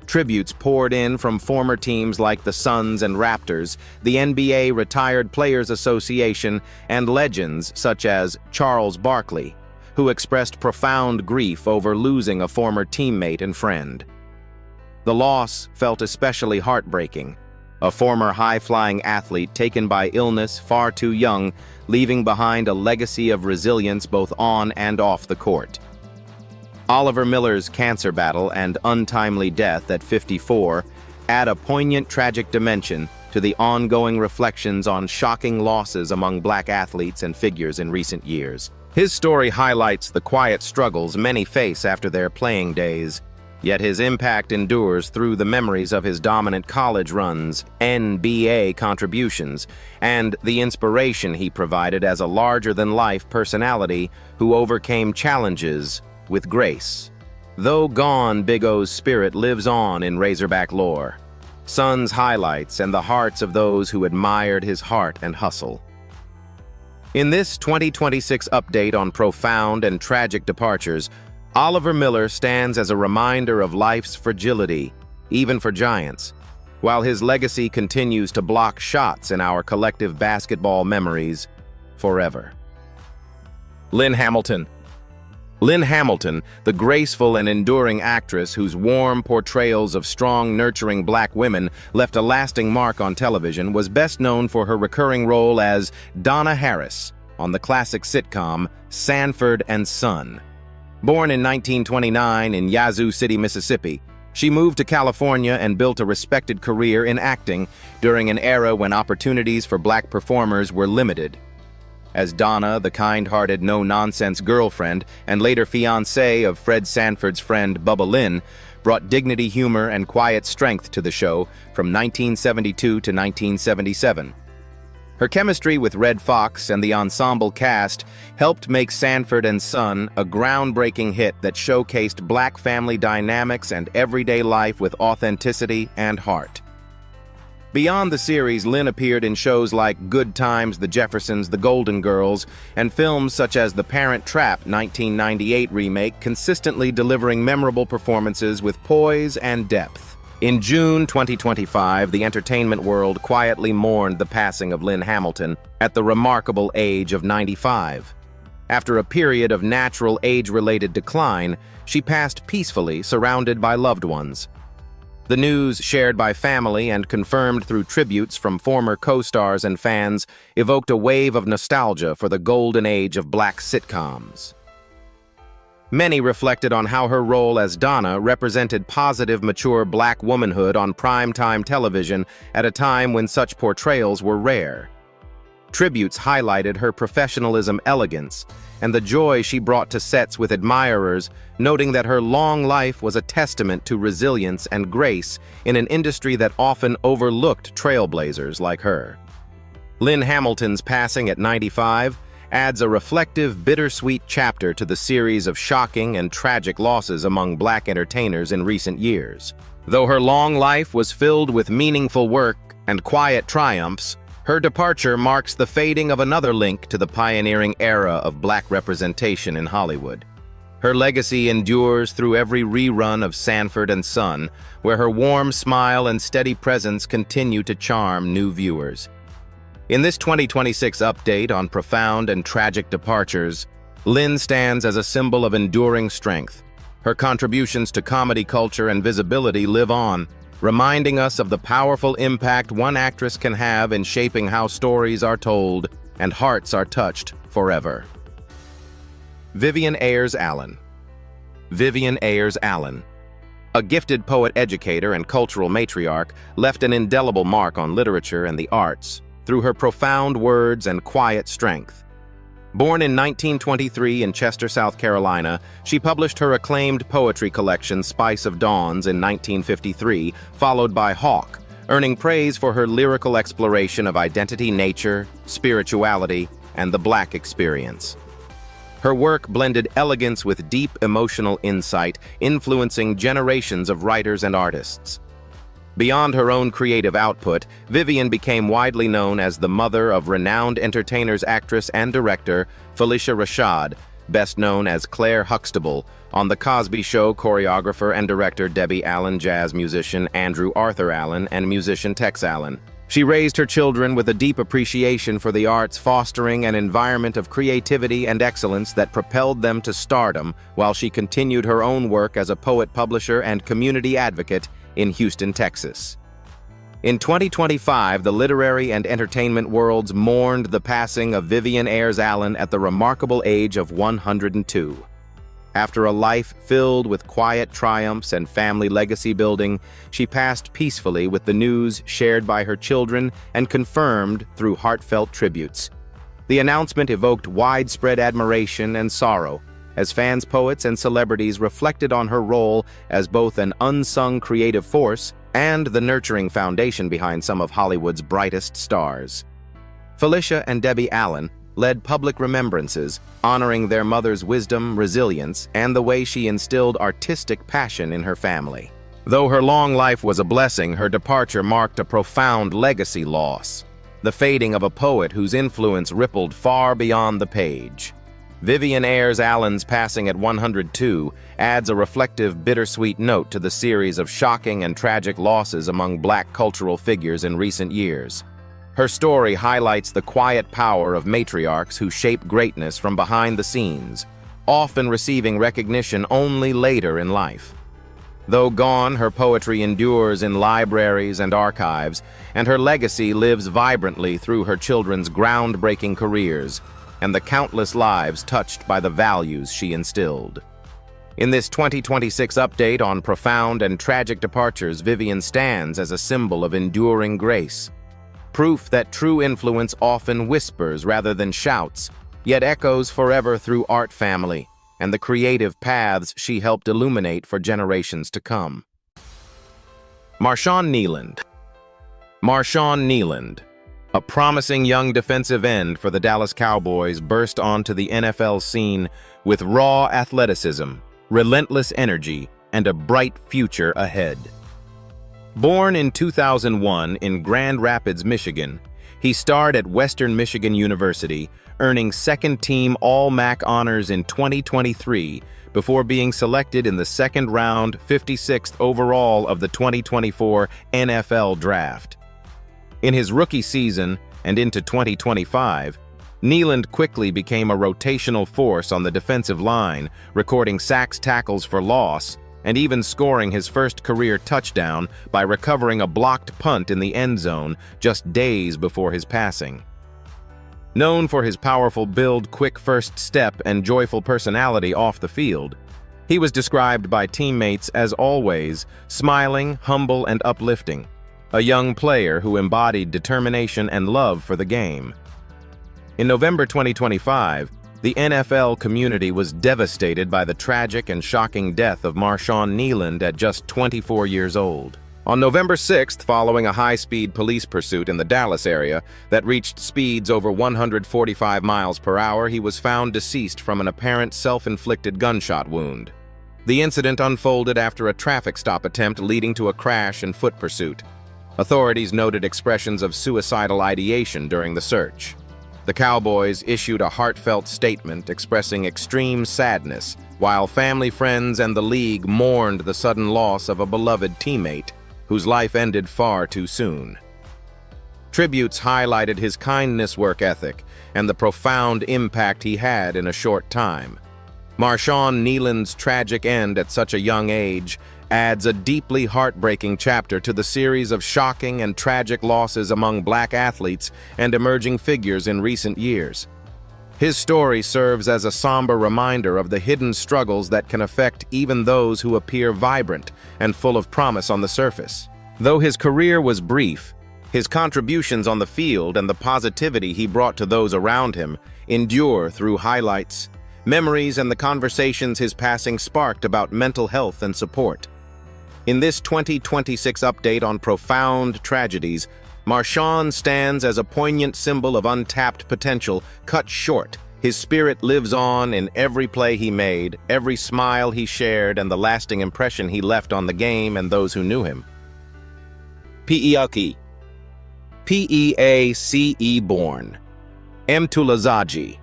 Tributes poured in from former teams like the Suns and Raptors, the NBA Retired Players Association, and legends such as Charles Barkley, who expressed profound grief over losing a former teammate and friend. The loss felt especially heartbreaking. A former high-flying athlete taken by illness far too young, leaving behind a legacy of resilience both on and off the court. Oliver Miller's cancer battle and untimely death at 54 add a poignant tragic dimension to the ongoing reflections on shocking losses among Black athletes and figures in recent years. His story highlights the quiet struggles many face after their playing days, yet his impact endures through the memories of his dominant college runs, NBA contributions, and the inspiration he provided as a larger-than-life personality who overcame challenges with grace. Though gone, Big O's spirit lives on in Razorback lore, Suns highlights, and the hearts of those who admired his heart and hustle. In this 2026 update on profound and tragic departures, Oliver Miller stands as a reminder of life's fragility, even for giants, while his legacy continues to block shots in our collective basketball memories forever. Lynn Hamilton. Lynn Hamilton, the graceful and enduring actress whose warm portrayals of strong, nurturing Black women left a lasting mark on television, was best known for her recurring role as Donna Harris on the classic sitcom Sanford and Son. Born in 1929 in Yazoo City, Mississippi, she moved to California and built a respected career in acting during an era when opportunities for Black performers were limited. As Donna, the kind-hearted, no-nonsense girlfriend and later fiancée of Fred Sanford's friend Bubba Lynn, brought dignity, humor, and quiet strength to the show from 1972 to 1977. Her chemistry with Red Fox and the ensemble cast helped make Sanford and Son a groundbreaking hit that showcased Black family dynamics and everyday life with authenticity and heart. Beyond the series, Lynn appeared in shows like Good Times, The Jeffersons, The Golden Girls, and films such as The Parent Trap 1998 remake, consistently delivering memorable performances with poise and depth. In June 2025, the entertainment world quietly mourned the passing of Lynn Hamilton at the remarkable age of 95. After a period of natural age-related decline, she passed peacefully, surrounded by loved ones. The news, shared by family and confirmed through tributes from former co-stars and fans, evoked a wave of nostalgia for the golden age of Black sitcoms. Many reflected on how her role as Donna represented positive, mature Black womanhood on primetime television at a time when such portrayals were rare. Tributes highlighted her professionalism, elegance, and the joy she brought to sets with admirers, noting that her long life was a testament to resilience and grace in an industry that often overlooked trailblazers like her. Lynn Hamilton's passing at 95 adds a reflective, bittersweet chapter to the series of shocking and tragic losses among Black entertainers in recent years. Though her long life was filled with meaningful work and quiet triumphs, her departure marks the fading of another link to the pioneering era of Black representation in Hollywood. Her legacy endures through every rerun of Sanford and Son, where her warm smile and steady presence continue to charm new viewers. In this 2026 update on profound and tragic departures, Lynn stands as a symbol of enduring strength. Her contributions to comedy culture and visibility live on, reminding us of the powerful impact one actress can have in shaping how stories are told and hearts are touched forever. Vivian Ayers Allen. Vivian Ayers Allen, a gifted poet-educator and cultural matriarch, left an indelible mark on literature and the arts through her profound words and quiet strength. Born in 1923 in Chester, South Carolina, she published her acclaimed poetry collection Spice of Dawns in 1953, followed by Hawk, earning praise for her lyrical exploration of identity, nature, spirituality, and the Black experience. Her work blended elegance with deep emotional insight, influencing generations of writers and artists. Beyond her own creative output, Vivian became widely known as the mother of renowned entertainers, actress, and director Phylicia Rashad, best known as Claire Huxtable, on The Cosby Show, choreographer and director Debbie Allen, jazz musician Andrew Arthur Allen, and musician Tex Allen. She raised her children with a deep appreciation for the arts, fostering an environment of creativity and excellence that propelled them to stardom, while she continued her own work as a poet, publisher, and community advocate in Houston, Texas. In 2025, the literary and entertainment worlds mourned the passing of Vivian Ayers Allen at the remarkable age of 102. After a life filled with quiet triumphs and family legacy building, she passed peacefully, with the news shared by her children and confirmed through heartfelt tributes. The announcement evoked widespread admiration and sorrow, as fans, poets, and celebrities reflected on her role as both an unsung creative force and the nurturing foundation behind some of Hollywood's brightest stars. Phylicia and Debbie Allen led public remembrances, honoring their mother's wisdom, resilience, and the way she instilled artistic passion in her family. Though her long life was a blessing, her departure marked a profound legacy loss, the fading of a poet whose influence rippled far beyond the page. Vivian Ayers Allen's passing at 102 adds a reflective, bittersweet note to the series of shocking and tragic losses among Black cultural figures in recent years. Her story highlights the quiet power of matriarchs who shape greatness from behind the scenes, often receiving recognition only later in life. Though gone, her poetry endures in libraries and archives, and her legacy lives vibrantly through her children's groundbreaking careers and the countless lives touched by the values she instilled. In this 2026 update on profound and tragic departures, Vivian stands as a symbol of enduring grace, proof that true influence often whispers rather than shouts, yet echoes forever through art, family, and the creative paths she helped illuminate for generations to come. Marshawn Kneeland. Marshawn Kneeland, a promising young defensive end for the Dallas Cowboys, burst onto the NFL scene with raw athleticism, relentless energy, and a bright future ahead. Born in 2001 in Grand Rapids, Michigan, He starred at Western Michigan University, earning second-team All-MAC honors in 2023 before being selected in the second round, 56th overall of the 2024 NFL Draft. In his rookie season and into 2025, Nealand quickly became a rotational force on the defensive line, recording sacks, tackles for loss, and even scoring his first career touchdown by recovering a blocked punt in the end zone just days before his passing. Known for his powerful build, quick first step, and joyful personality off the field, he was described by teammates as always smiling, humble, and uplifting, a young player who embodied determination and love for the game. In November 2025, the NFL community was devastated by the tragic and shocking death of Marshawn Nealand at just 24 years old. On November 6th, following a high-speed police pursuit in the Dallas area that reached speeds over 145 miles per hour, he was found deceased from an apparent self-inflicted gunshot wound. The incident unfolded after a traffic stop attempt leading to a crash and foot pursuit. Authorities noted expressions of suicidal ideation during the search. The Cowboys issued a heartfelt statement expressing extreme sadness, while family, friends, and the league mourned the sudden loss of a beloved teammate whose life ended far too soon. Tributes highlighted his kindness, work ethic, and the profound impact he had in a short time. Marshawn Nealand's tragic end at such a young age adds a deeply heartbreaking chapter to the series of shocking and tragic losses among Black athletes and emerging figures in recent years. His story serves as a somber reminder of the hidden struggles that can affect even those who appear vibrant and full of promise on the surface. Though his career was brief, his contributions on the field and the positivity he brought to those around him endure through highlights, memories, and the conversations his passing sparked about mental health and support. In this 2026 update on profound tragedies, Marshawn stands as a poignant symbol of untapped potential cut short. His spirit lives on in every play he made, every smile he shared, and the lasting impression he left on the game and those who knew him. Peace. P-E-A-C-E born. Mtulazaji.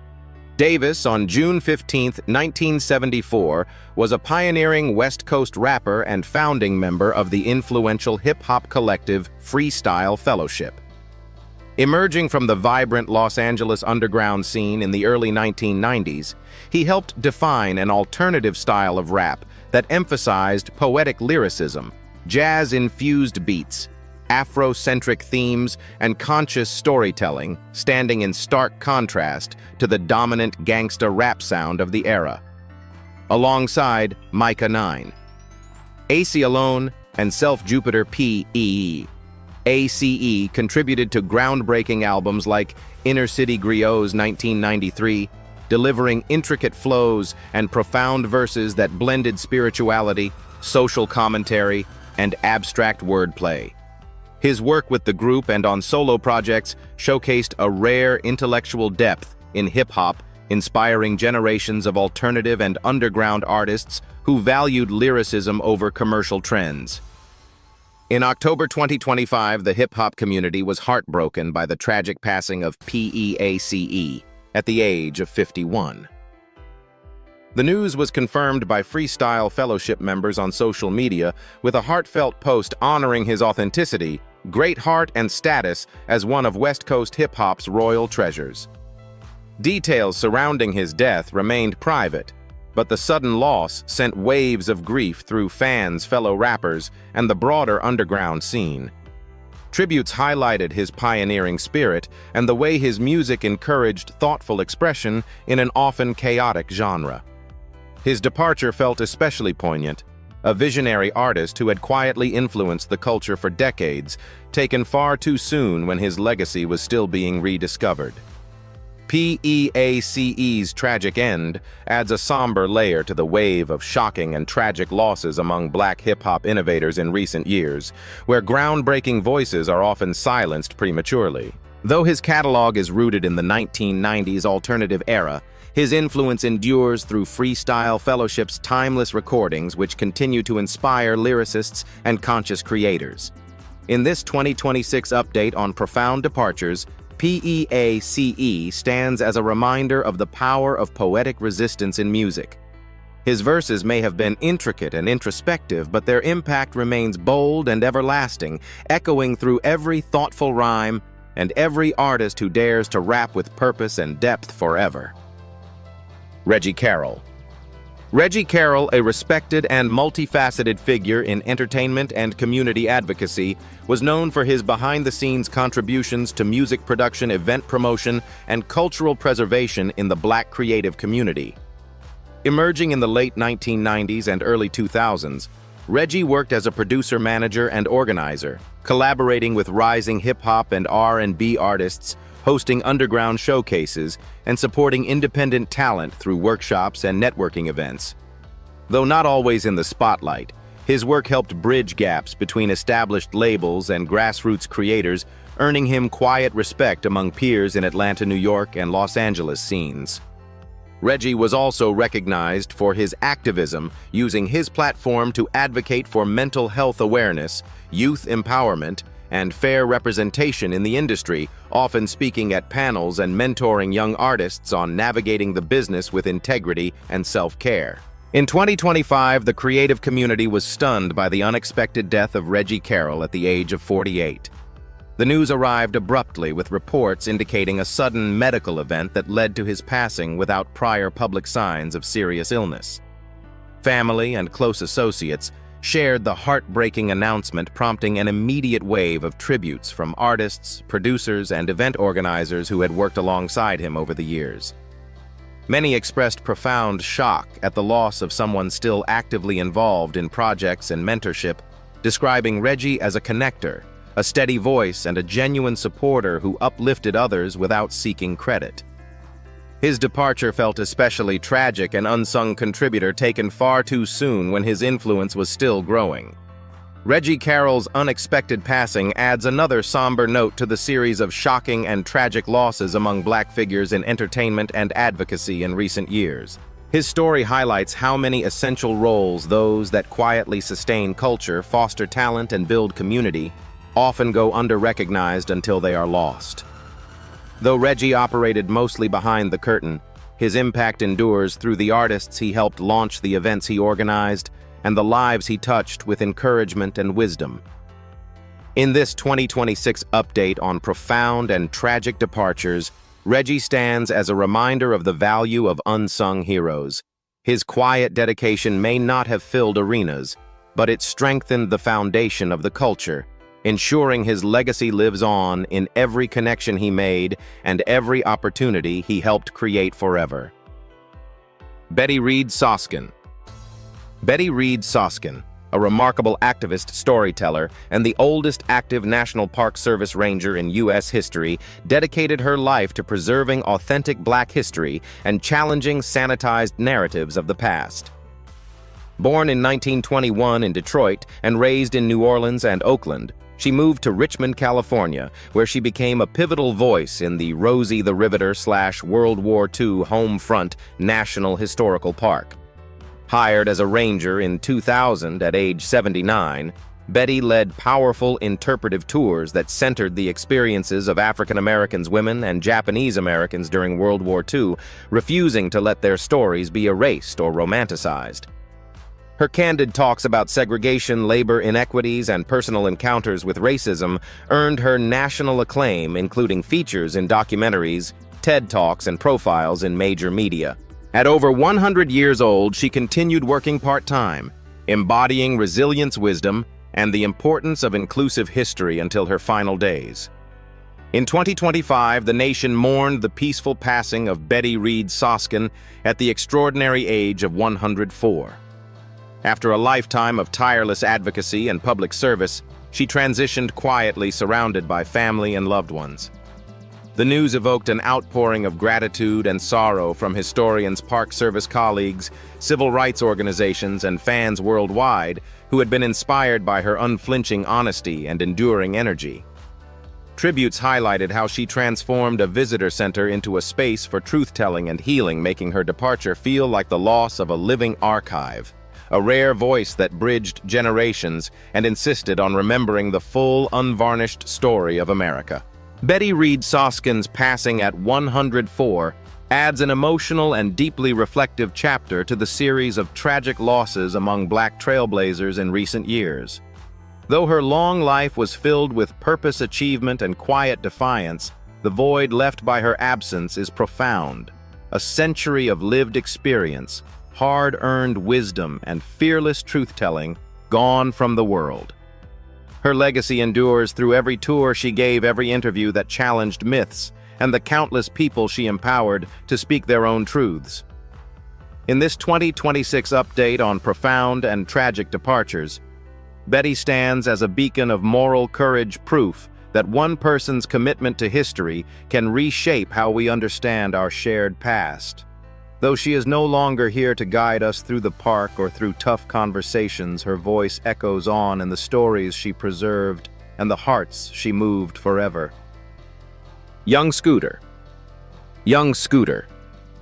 Davis, on June 15, 1974, was a pioneering West Coast rapper and founding member of the influential hip-hop collective Freestyle Fellowship. Emerging from the vibrant Los Angeles underground scene in the early 1990s, he helped define an alternative style of rap that emphasized poetic lyricism, jazz-infused beats, Afrocentric themes, and conscious storytelling, standing in stark contrast to the dominant gangsta rap sound of the era. Alongside Micah 9, AC Alone, and Self Jupiter P.E. ACE contributed to groundbreaking albums like Inner City Griot's 1993, delivering intricate flows and profound verses that blended spirituality, social commentary, and abstract wordplay. His work with the group and on solo projects showcased a rare intellectual depth in hip-hop, inspiring generations of alternative and underground artists who valued lyricism over commercial trends. In October 2025, the hip-hop community was heartbroken by the tragic passing of P.E.A.C.E. at the age of 51. The news was confirmed by Freestyle Fellowship members on social media with a heartfelt post honoring his authenticity, great heart, and status as one of West Coast hip-hop's royal treasures. Details surrounding his death remained private, but the sudden loss sent waves of grief through fans, fellow rappers, and the broader underground scene. Tributes highlighted his pioneering spirit and the way his music encouraged thoughtful expression in an often chaotic genre. His departure felt especially poignant. A visionary artist who had quietly influenced the culture for decades, taken far too soon when his legacy was still being rediscovered. P.E.A.C.E.'s tragic end adds a somber layer to the wave of shocking and tragic losses among Black hip-hop innovators in recent years, where groundbreaking voices are often silenced prematurely. Though his catalog is rooted in the 1990s alternative era, his influence endures through Freestyle Fellowship's timeless recordings, which continue to inspire lyricists and conscious creators. In this 2026 update on profound departures, PEACE stands as a reminder of the power of poetic resistance in music. His verses may have been intricate and introspective, but their impact remains bold and everlasting, echoing through every thoughtful rhyme and every artist who dares to rap with purpose and depth forever. Reggie Carroll. Reggie Carroll, a respected and multifaceted figure in entertainment and community advocacy, was known for his behind-the-scenes contributions to music production, event promotion, and cultural preservation in the Black creative community. Emerging in the late 1990s and early 2000s, Reggie worked as a producer, manager, and organizer, collaborating with rising hip-hop and R&B artists, hosting underground showcases, and supporting independent talent through workshops and networking events. Though not always in the spotlight, his work helped bridge gaps between established labels and grassroots creators, earning him quiet respect among peers in Atlanta, New York, and Los Angeles scenes. Reggie was also recognized for his activism, using his platform to advocate for mental health awareness, youth empowerment, and fair representation in the industry, often speaking at panels and mentoring young artists on navigating the business with integrity and self-care. In 2025, the creative community was stunned by the unexpected death of Reggie Carroll at the age of 48. The news arrived abruptly, with reports indicating a sudden medical event that led to his passing without prior public signs of serious illness. Family and close associates shared the heartbreaking announcement, prompting an immediate wave of tributes from artists, producers, and event organizers who had worked alongside him over the years. Many expressed profound shock at the loss of someone still actively involved in projects and mentorship, describing Reggie as a connector, a steady voice, and a genuine supporter who uplifted others without seeking credit. His departure felt especially tragic, an unsung contributor taken far too soon when his influence was still growing. Reggie Carroll's unexpected passing adds another somber note to the series of shocking and tragic losses among Black figures in entertainment and advocacy in recent years. His story highlights how many essential roles, those that quietly sustain culture, foster talent, and build community, often go under-recognized until they are lost. Though Reggie operated mostly behind the curtain, his impact endures through the artists he helped launch, the events he organized, and the lives he touched with encouragement and wisdom. In this 2026 update on profound and tragic departures, Reggie stands as a reminder of the value of unsung heroes. His quiet dedication may not have filled arenas, but it strengthened the foundation of the culture, ensuring his legacy lives on in every connection he made and every opportunity he helped create forever. Betty Reed Soskin. Betty Reed Soskin, a remarkable activist, storyteller, and the oldest active National Park Service ranger in U.S. history, dedicated her life to preserving authentic Black history and challenging sanitized narratives of the past. Born in 1921 in Detroit and raised in New Orleans and Oakland, she moved to Richmond, California, where she became a pivotal voice in the Rosie the Riveter/World War II home front National Historical Park. Hired as a ranger in 2000 at age 79, Betty led powerful interpretive tours that centered the experiences of African Americans, women, and Japanese Americans during World War II, refusing to let their stories be erased or romanticized. Her candid talks about segregation, labor inequities, and personal encounters with racism earned her national acclaim, including features in documentaries, TED Talks, and profiles in major media. At over 100 years old, she continued working part-time, embodying resilience, wisdom, and the importance of inclusive history until her final days. In 2025, the nation mourned the peaceful passing of Betty Reed Soskin at the extraordinary age of 104. After a lifetime of tireless advocacy and public service, she transitioned quietly, surrounded by family and loved ones. The news evoked an outpouring of gratitude and sorrow from historians, Park Service colleagues, civil rights organizations, and fans worldwide who had been inspired by her unflinching honesty and enduring energy. Tributes highlighted how she transformed a visitor center into a space for truth-telling and healing, making her departure feel like the loss of a living archive, a rare voice that bridged generations and insisted on remembering the full, unvarnished story of America. Betty Reed Soskin's passing at 104 adds an emotional and deeply reflective chapter to the series of tragic losses among Black trailblazers in recent years. Though her long life was filled with purpose, achievement, and quiet defiance, the void left by her absence is profound. A century of lived experience, hard-earned wisdom, and fearless truth-telling gone from the world. Her legacy endures through every tour she gave, every interview that challenged myths, and the countless people she empowered to speak their own truths. In this 2026 update on profound and tragic departures, Betty stands as a beacon of moral courage, proof that one person's commitment to history can reshape how we understand our shared past. Though she is no longer here to guide us through the park or through tough conversations, her voice echoes on in the stories she preserved and the hearts she moved forever. Young Scooter. Young Scooter,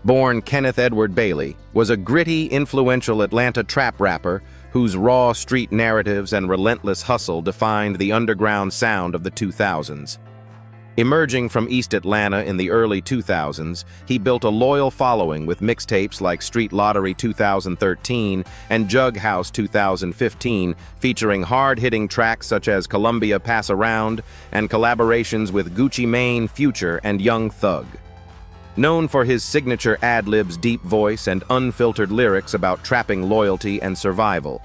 born Kenneth Edward Bailey, was a gritty, influential Atlanta trap rapper whose raw street narratives and relentless hustle defined the underground sound of the 2000s. Emerging from East Atlanta in the early 2000s, he built a loyal following with mixtapes like Street Lottery 2013 and Jug House 2015, featuring hard-hitting tracks such as Columbia Pass Around and collaborations with Gucci Mane, Future, and Young Thug. Known for his signature ad-libs, deep voice, and unfiltered lyrics about trapping loyalty and survival,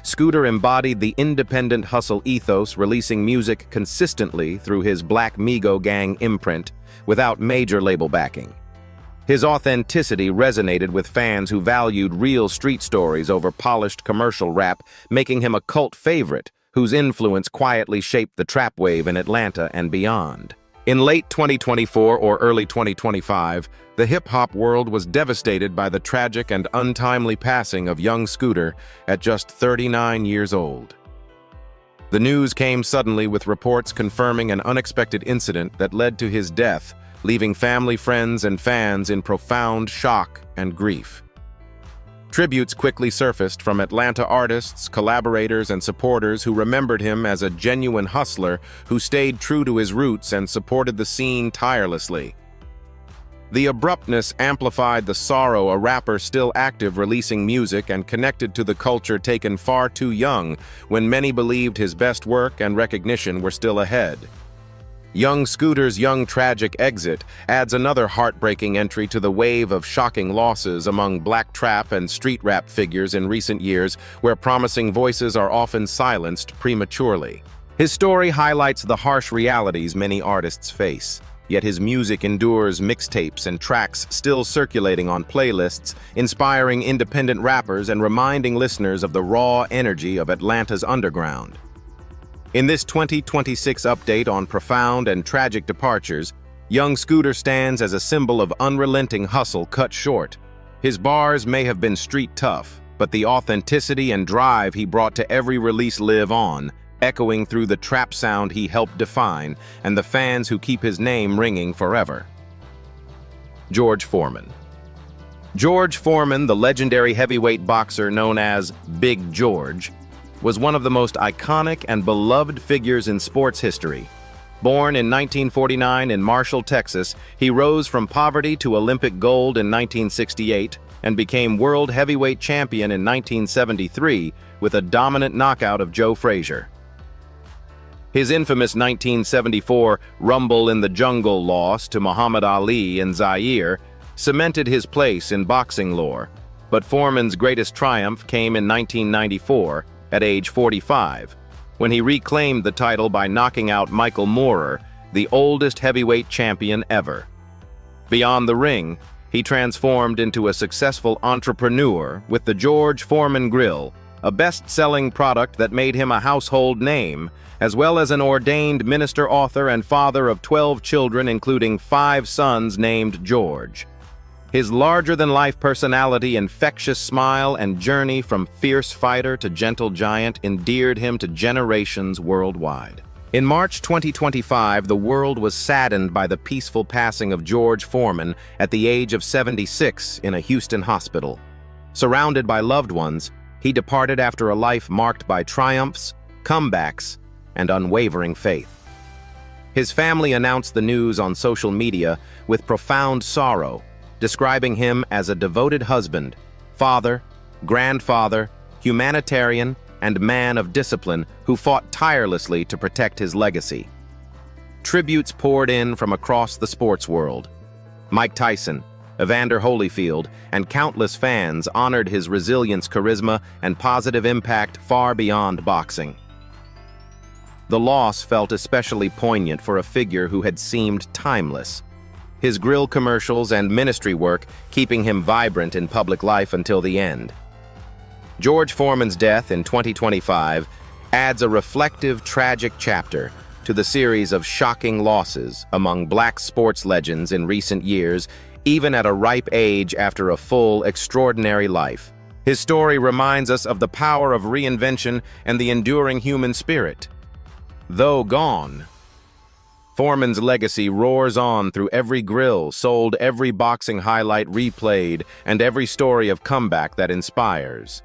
Scooter embodied the independent hustle ethos, releasing music consistently through his Black Migo Gang imprint without major label backing. His authenticity resonated with fans who valued real street stories over polished commercial rap, making him a cult favorite whose influence quietly shaped the trap wave in Atlanta and beyond. In late 2024 or early 2025, the hip-hop world was devastated by the tragic and untimely passing of young Scooter at just 39 years old. The news came suddenly, with reports confirming an unexpected incident that led to his death, leaving family, friends, and fans in profound shock and grief. Tributes quickly surfaced from Atlanta artists, collaborators, and supporters who remembered him as a genuine hustler who stayed true to his roots and supported the scene tirelessly. The abruptness amplified the sorrow, a rapper still active, releasing music and connected to the culture, taken far too young when many believed his best work and recognition were still ahead. Young Scooter's tragic exit adds another heartbreaking entry to the wave of shocking losses among Black trap and street rap figures in recent years, where promising voices are often silenced prematurely. His story highlights the harsh realities many artists face, yet his music endures, mixtapes and tracks still circulating on playlists, inspiring independent rappers and reminding listeners of the raw energy of Atlanta's underground. In this 2026 update on profound and tragic departures, young Scooter stands as a symbol of unrelenting hustle cut short. His bars may have been street tough, but the authenticity and drive he brought to every release live on, echoing through the trap sound he helped define and the fans who keep his name ringing forever. George Foreman. George Foreman, the legendary heavyweight boxer known as Big George, was one of the most iconic and beloved figures in sports history. Born in 1949 in Marshall, Texas, he rose from poverty to Olympic gold in 1968 and became world heavyweight champion in 1973 with a dominant knockout of Joe Frazier. His infamous 1974 Rumble in the Jungle loss to Muhammad Ali in Zaire cemented his place in boxing lore, but Foreman's greatest triumph came in 1994, at age 45, when he reclaimed the title by knocking out Michael Moorer, the oldest heavyweight champion ever. Beyond the ring, he transformed into a successful entrepreneur with the George Foreman Grill, a best-selling product that made him a household name, as well as an ordained minister, author, and father of 12 children, including 5 sons named George. His larger-than-life personality, infectious smile, and journey from fierce fighter to gentle giant endeared him to generations worldwide. In March 2025, the world was saddened by the peaceful passing of George Foreman at the age of 76 in a Houston hospital. Surrounded by loved ones, He departed after a life marked by triumphs, comebacks, and unwavering faith. His family announced the news on social media with profound sorrow, describing him as a devoted husband, father, grandfather, humanitarian, and man of discipline who fought tirelessly to protect his legacy. Tributes poured in from across the sports world. Mike Tyson, Evander Holyfield, and countless fans honored his resilience, charisma, and positive impact far beyond boxing. The loss felt especially poignant for a figure who had seemed timeless, his grill commercials and ministry work keeping him vibrant in public life until the end. George Foreman's death in 2025 adds a reflective, tragic chapter to the series of shocking losses among black sports legends in recent years, even at a ripe age after a full, extraordinary life. His story reminds us of the power of reinvention and the enduring human spirit. Though gone, Foreman's legacy roars on through every grill sold, every boxing highlight replayed, and every story of comeback that inspires.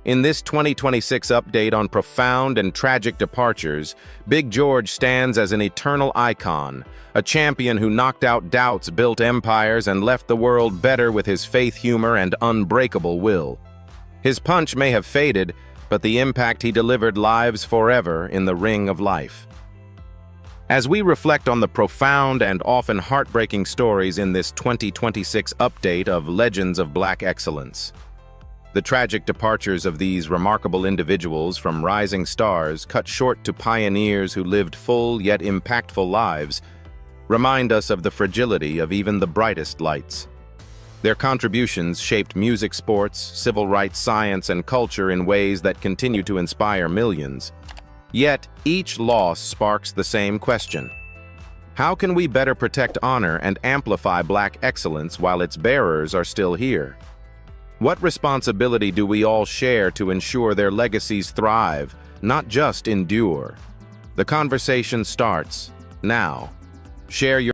In this 2026 update on profound and tragic departures, Big George stands as an eternal icon, a champion who knocked out doubts, built empires, and left the world better with his faith, humor, and unbreakable will. His punch may have faded, but the impact he delivered lives forever in the ring of life. As we reflect on the profound and often heartbreaking stories in this 2026 update of Legends of Black Excellence, the tragic departures of these remarkable individuals from rising stars cut short to pioneers who lived full yet impactful lives remind us of the fragility of even the brightest lights. Their contributions shaped music, sports, civil rights, science, and culture in ways that continue to inspire millions. Yet, each loss sparks the same question. How can we better protect, honor, and amplify Black excellence while its bearers are still here? What responsibility do we all share to ensure their legacies thrive, not just endure? The conversation starts now. Share your